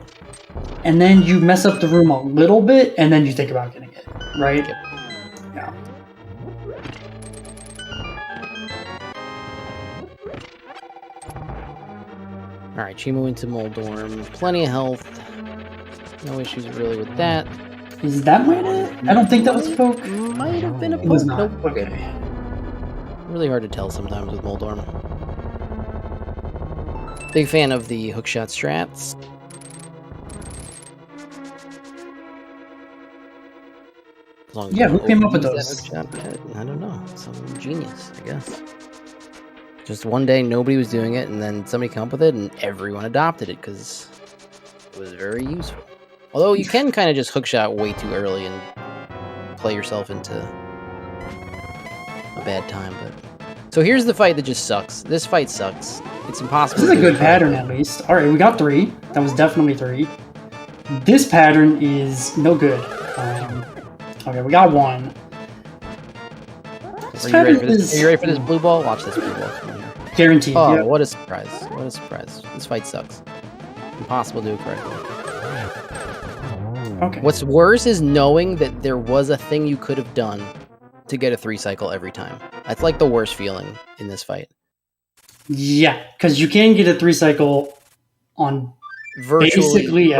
and then you mess up the room a little bit, and then you think about getting it, right? Yep. Yeah. Alright, Cheamo into Moldorm. Plenty of health. No issues really with that. Is that might it? I don't think that was a poke. Might have been a poke. It was not. Nope. Okay. Really hard to tell sometimes with Moldorm. Big fan of the hookshot strats. As long as Yeah, you who came up with overuse that hookshot, I don't know. Some genius, I guess. Just one day nobody was doing it, and then somebody came up with it, and everyone adopted it because it was very useful. Although you can kind of just hookshot way too early and play yourself into a bad time. But so here's the fight that just sucks. This fight sucks. It's impossible. This is a good pattern, at least. All right, we got 3. That was definitely 3. This pattern is no good. Okay, we got 1. Are you ready for this? Are you ready for this blue ball? Watch this blue ball. Guaranteed. Oh, Yep. what a surprise! What a surprise! This fight sucks. Impossible to do it correctly. Okay. What's worse is knowing that there was a thing you could have done to get a 3 cycle every time. That's like the worst feeling in this fight. Yeah, because you can get a 3 cycle on Virtually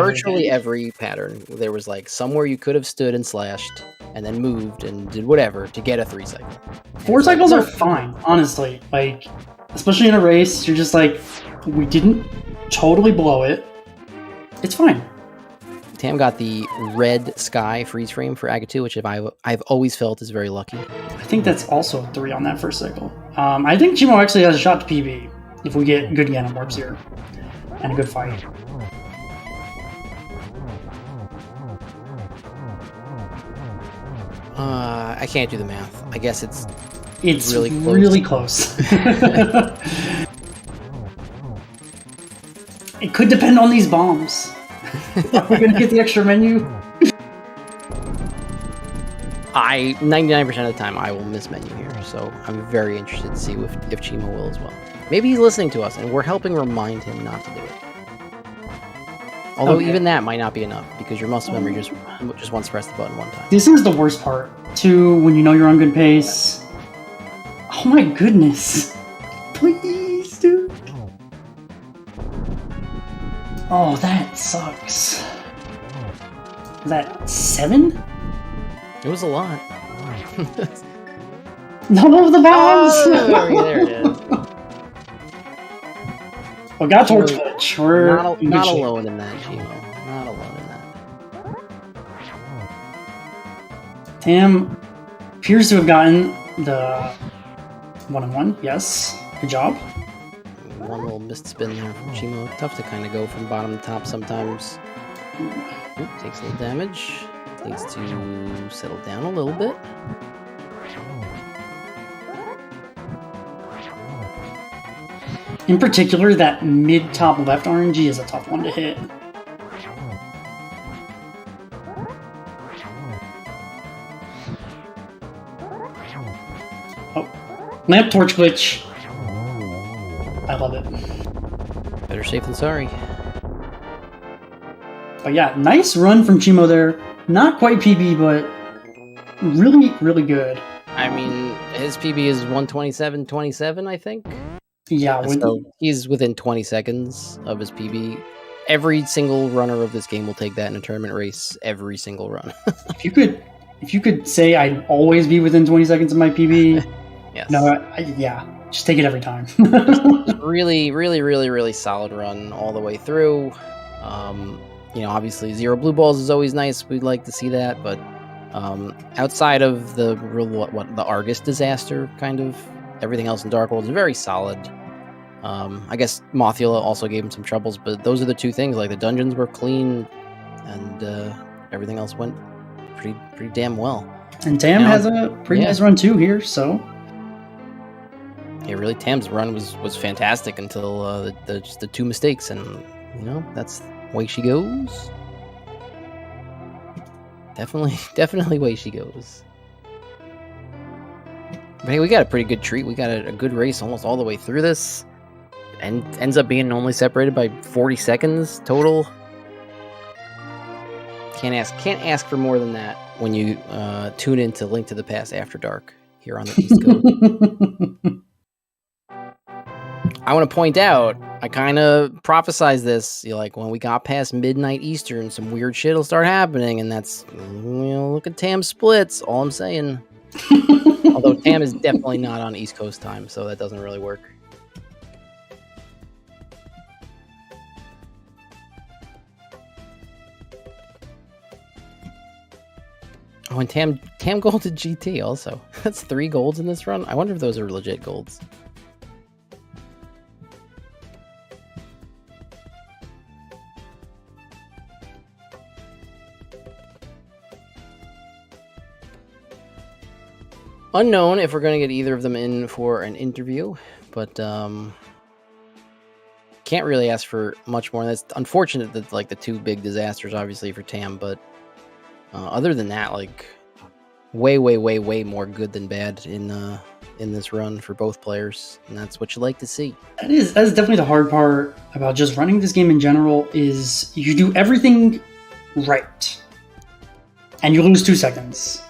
every pattern. There was like somewhere you could have stood and slashed and then moved and did whatever to get a 3 cycle. 4 cycles are fine, honestly. Like, especially in a race, you're just like, we didn't totally blow it. It's fine. Tam got the red sky freeze frame for Aga 2, which I've always felt is very lucky. I think that's also a 3 on that first cycle. I think Cheamo actually has a shot to PB if we get good Ganon warps here and a good fight. I can't do the math. I guess it's really close. It could depend on these bombs. Are we gonna get the extra menu? 99% of the time I will miss menu here, so I'm very interested to see if Cheamo will as well. Maybe he's listening to us and we're helping remind him not to do it. Although even that might not be enough because your muscle memory just wants to press the button one time. This is the worst part, too, when you know you're on good pace. Oh my goodness. Please, dude. Oh, that sucks. Was that 7? It was a lot. No, the bombs! Oh, there it is. We got torch glitch. We're not alone in that, Cheamo. Not alone in that. Tam appears to have gotten the 1-on-1. Yes, good job. One little missed spin there from Cheamo. Tough to kind of go from bottom to top sometimes. Oop, takes a little damage. Needs to settle down a little bit. In particular, that mid-top left RNG is a tough one to hit. Lamp torch glitch. I love it. Better safe than sorry. But yeah, nice run from cheamo there. Not quite PB, but really, really good. I mean, his PB is 127.27, I think. Yeah, So he's within 20 seconds of his PB. Every single runner of this game will take that in a tournament race. Every single run. if you could say I'd always be within 20 seconds of my PB, Yes. no, yeah, just take it every time. Really, really, really, really solid run all the way through. Obviously 0 blue balls is always nice. We'd like to see that, but outside of the the Argus disaster, kind of everything else in Dark World is very solid. I guess Mothula also gave him some troubles, but those are the two things. Like the dungeons were clean, and everything else went pretty damn well. And Tam has a pretty nice run too here, so. Yeah, really, Tam's run was fantastic until just the 2 mistakes, and that's the way she goes. Definitely way she goes. But hey, we got a pretty good treat. We got a good race almost all the way through this, and ends up being only separated by 40 seconds total. Can't ask for more than that when you tune into Link to the Past After Dark here on the East Coast. I want to point out, I kind of prophesized this. Like when we got past midnight Eastern, some weird shit will start happening, and that's look at Tam's splits. All I'm saying. Although Tam is definitely not on East Coast time, so that doesn't really work. Oh, and Tam golded GT also. That's 3 golds in this run. I wonder if those are legit golds. Unknown if we're going to get either of them in for an interview, but can't really ask for much more. That's unfortunate that like the 2 big disasters, obviously for Tam, but other than that, like way more good than bad in this run for both players, and that's what you like to see. That's definitely the hard part about just running this game in general is you do everything right, and you lose 2 seconds.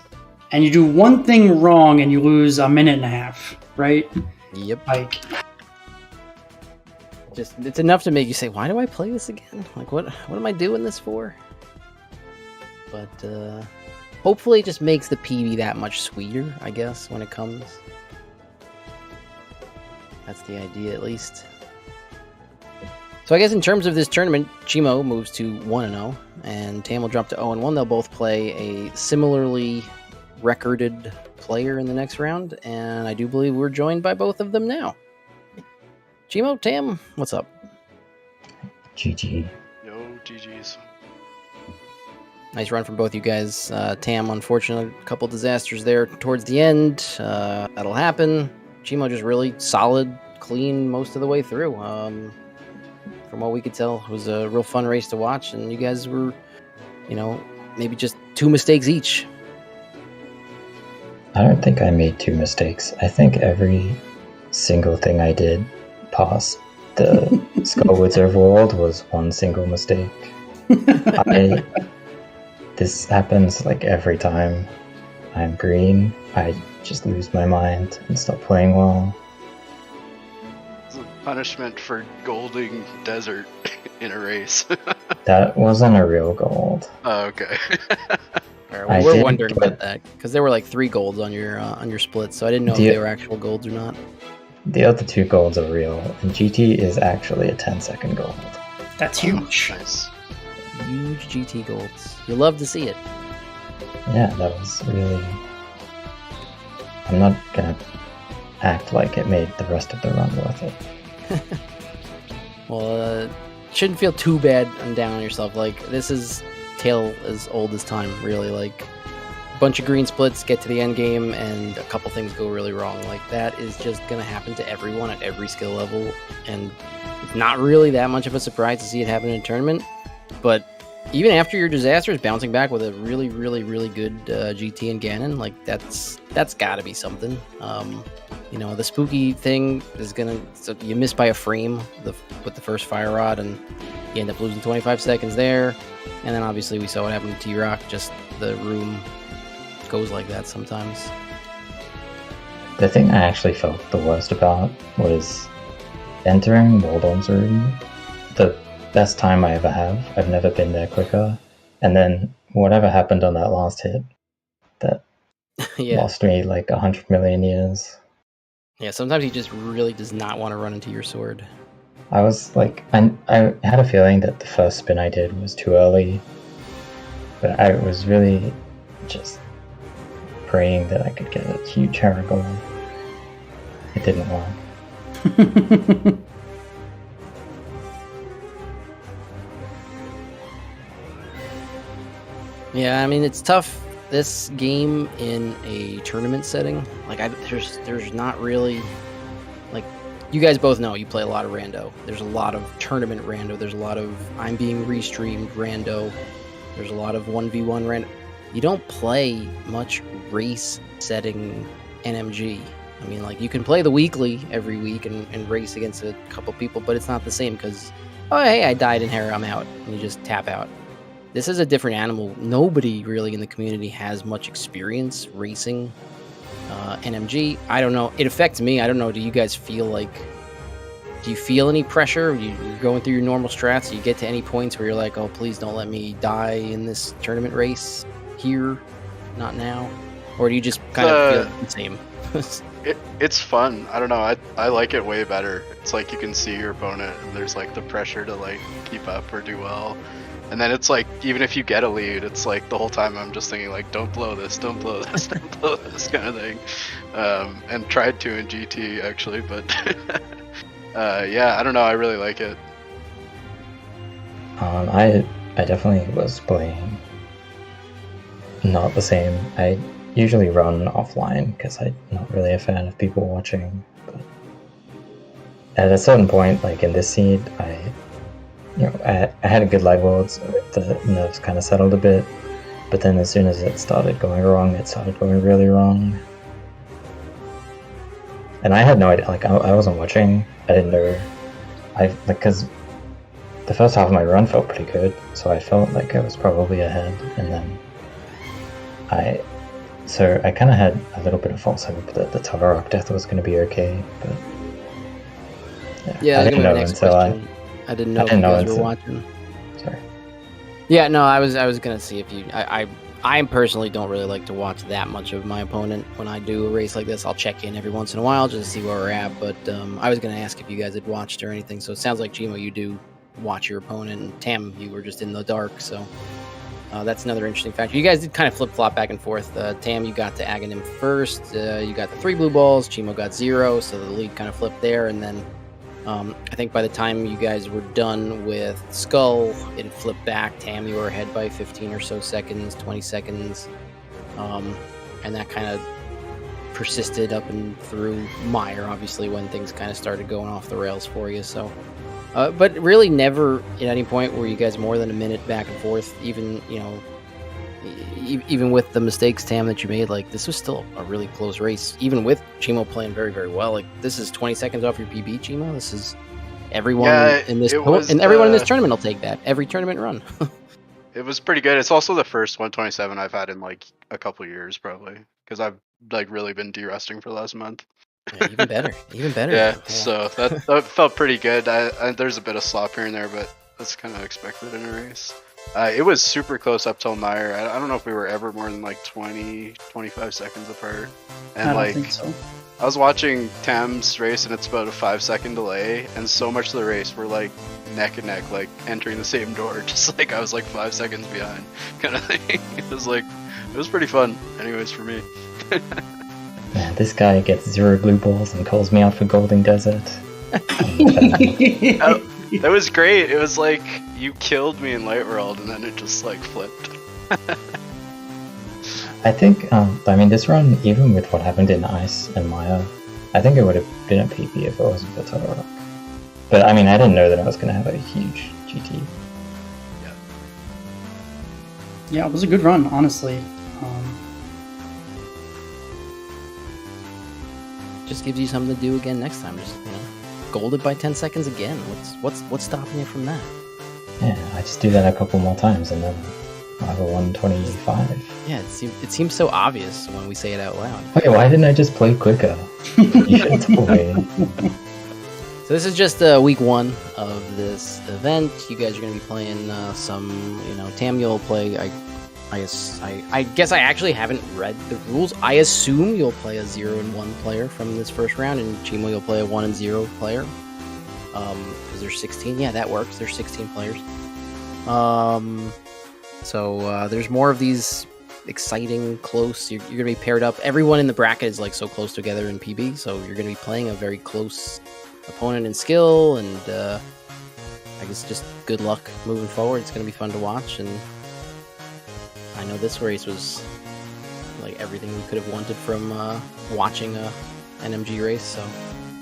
And you do one thing wrong and you lose a minute and a half, right? Yep. Like, just it's enough to make you say, "Why do I play this again? Like, what am I doing this for?" But hopefully, it just makes the PB that much sweeter. I guess when it comes, that's the idea, at least. So I guess in terms of this tournament, cheamo moves to 1-0, and Tam will drop to 0-1. They'll both play a similarly recorded player in the next round, and I do believe we're joined by both of them now. cheamo, Tam, what's up? GG. Yo, GG's. Nice run from both you guys. Tam, unfortunately, a couple disasters there towards the end. That'll happen. cheamo just really solid, clean most of the way through. From what we could tell, it was a real fun race to watch, and you guys were, maybe just 2 mistakes each. I don't think I made 2 mistakes. I think every single thing I did past the Skull Wizard world was 1 single mistake. This happens like every time I'm green. I just lose my mind and stop playing well. It's a punishment for golding desert in a race. That wasn't a real gold. Oh, okay. Well, we're wondering about that because there were like 3 golds on your split, so I didn't know if they were actual golds or not. The other 2 golds are real, and GT is actually a 10-second gold. that's huge. Nice. Huge GT golds. You love to see it. Yeah, that was really... I'm not gonna act like it made the rest of the run worth it. Well, shouldn't feel too bad and down on yourself. Like, this is tale as old as time, really. Like, a bunch of green splits, get to the end game, and a couple things go really wrong. Like, that is just gonna happen to everyone at every skill level, and it's not really that much of a surprise to see it happen in a tournament. But even after your disasters, bouncing back with a really, really, really good GT and Ganon, like, that's gotta be something. You know, the spooky thing is gonna, so you miss by a frame with the first fire rod, and you end up losing 25 seconds there. And then obviously we saw what happened to T-Rock. Just the room goes like that sometimes. The thing I actually felt the worst about was entering Waldorf's room. The best time I ever have. I've never been there quicker. And then whatever happened on that last hit, that Yeah. lost me like 100 million years. Yeah, sometimes he just really does not want to run into your sword. I was like, I had a feeling that the first spin I did was too early, but I was really just praying that I could get a huge Haragon. It didn't work. Yeah, I mean, it's tough. This game in a tournament setting, like there's not really, like, you guys both know you play a lot of rando. There's a lot of tournament rando. There's a lot of I'm being restreamed rando. There's a lot of 1v1 rando. You don't play much race setting NMG. I mean, like, you can play the weekly every week and race against a couple people, but it's not the same because, oh, hey, I died in Hera, I'm out. And you just tap out. This is a different animal. Nobody really in the community has much experience racing NMG. I don't know. It affects me. I don't know. Do you guys feel like... Do you feel any pressure? You're going through your normal strats. Do you get to any points where you're like, oh, please don't let me die in this tournament race here? Not now? Or do you just kind of feel the same? It's fun. I don't know. I like it way better. It's like you can see your opponent and there's like the pressure to like keep up or do well. And then it's like, even if you get a lead, it's like the whole time I'm just thinking like, don't blow this, don't blow this, don't blow this kind of thing. And tried to in GT actually, but yeah, I don't know. I really like it. I definitely was playing not the same. I usually run offline because I'm not really a fan of people watching. But at a certain point, like in this seed, I had a good light world, so the nerves kind of settled a bit. But then as soon as it started going wrong, it started going really wrong. And I had no idea, like I wasn't watching, I didn't know, because the first half of my run felt pretty good, so I felt like I was probably ahead, and then I kind of had a little bit of false hope that the Tavarok death was going to be okay, but yeah, I didn't know until I didn't know if you guys were watching. Sorry. Yeah, no, I was gonna see if you. I personally don't really like to watch that much of my opponent when I do a race like this. I'll check in every once in a while just to see where we're at. But I was gonna ask if you guys had watched or anything. So it sounds like Cheamo, you do watch your opponent, and Tam, you were just in the dark. So that's another interesting factor. You guys did kind of flip flop back and forth. Tam, you got to Aghanim first. You got the 3 blue balls. Cheamo got 0, so the lead kind of flipped there, and then. I think by the time you guys were done with Skull, it flipped back. Tam, you were ahead by 15 or so seconds, 20 seconds. And that kind of persisted up and through Mire, obviously, when things kind of started going off the rails for you. So, but really never at any point were you guys more than a minute back and forth, even, even with the mistakes, Tam, that you made. Like, this was still a really close race, even with Cheamo playing very, very well. Like, this is 20 seconds off your PB, Cheamo. This is everyone in this everyone in this tournament will take that every tournament run. It was pretty good. It's also the first 127 I've had in like a couple years, probably, because I've like really been de-resting for the last month. Yeah, even better. Yeah, so that felt pretty good. There's a bit of slop here and there, but that's kind of expected in a race. It was super close up till Mire. I don't know if we were ever more than like 20, 25 seconds apart. And I don't think so. I was watching Tam's race and it's about a 5-second delay, and so much of the race we're like neck and neck, like entering the same door, just like I was like 5 seconds behind kind of thing. It was pretty fun anyways for me. Man, this guy gets 0 blue balls and calls me out for Golden Desert. That was great. It was like you killed me in Light World and then it just like flipped. I think, this run, even with what happened in Ice and Maya, I think it would have been a PP if it wasn't for Tavarok. But I didn't know that I was going to have a huge GT. Yeah, it was a good run, honestly. just gives you something to do again next time. Just gold it by 10 seconds again. What's stopping you from that? Yeah, I just do that a couple more times and then I'll have a 125. Yeah, it seems so obvious when we say it out loud. Wait, why didn't I just play quicker? You should have told me. So this is just week 1 of this event. You guys are going to be playing some, Tam, you'll play. I guess I actually haven't read the rules. I assume you'll play a 0 and 1 player from this first round, and Cheamo, you'll play a 1 and 0 player. Is there 16? Yeah, that works. There's 16 players. So there's more of these exciting, close. You're going to be paired up. Everyone in the bracket is like so close together in PB, so you're going to be playing a very close opponent in skill, and I guess just good luck moving forward. It's going to be fun to watch, and I know this race was like everything we could have wanted from watching a NMG race, so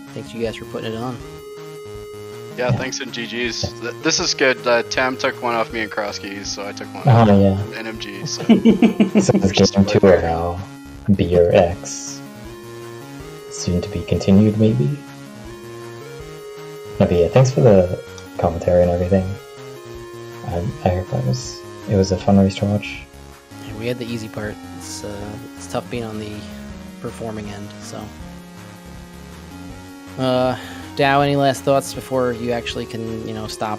thanks you guys for putting it on. Yeah, thanks and GG's. This is good. Tam took one off me and Krosky, so I took one Oh, off yeah. NMG. So So this game 2 are now B or X. Soon to be continued, maybe? But yeah, thanks for the commentary and everything. I heard it was a fun race to watch. Yeah, we had the easy part. It's tough being on the performing end, so. Dow, any last thoughts before you actually can, stop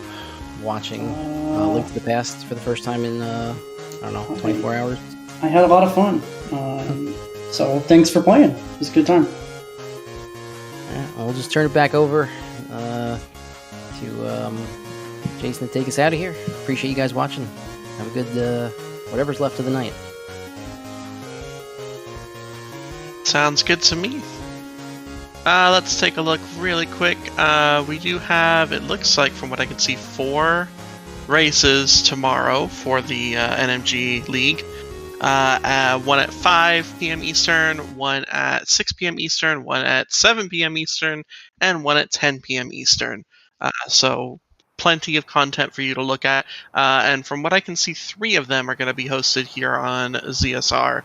watching Link to the Past for the first time in, 24 hours? I had a lot of fun. So thanks for playing. It was a good time. Alright, well, we'll just turn it back over to Jason to take us out of here. Appreciate you guys watching. Have a good, whatever's left of the night. Sounds good to me. Let's take a look really quick. We do have, it looks like from what I can see, 4 races tomorrow for the NMG League. One at 5 p.m. Eastern, one at 6 p.m. Eastern, one at 7 p.m. Eastern, and one at 10 p.m. Eastern. So plenty of content for you to look at. And from what I can see, 3 of them are going to be hosted here on ZSR.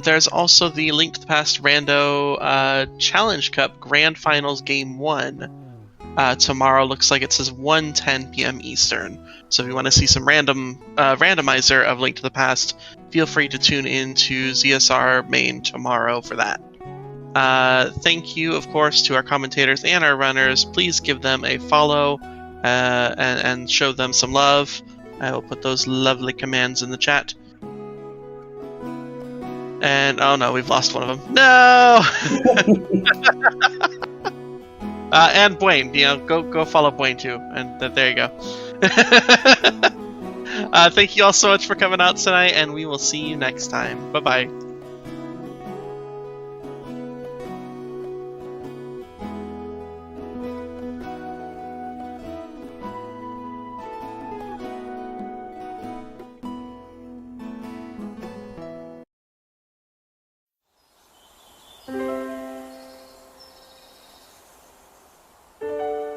There's also the Link to the Past Rando Challenge Cup Grand Finals Game 1. Tomorrow looks like it says 1:10 p.m. Eastern. So if you want to see some randomizer of Link to the Past, feel free to tune in to ZSR Main tomorrow for that. Thank you, of course, to our commentators and our runners. Please give them a follow and show them some love. I will put those lovely commands in the chat. And oh no, we've lost one of them. No. And Bwayne, go follow Bwayne too. And there you go. Thank you all so much for coming out tonight, and we will see you next time. Bye bye.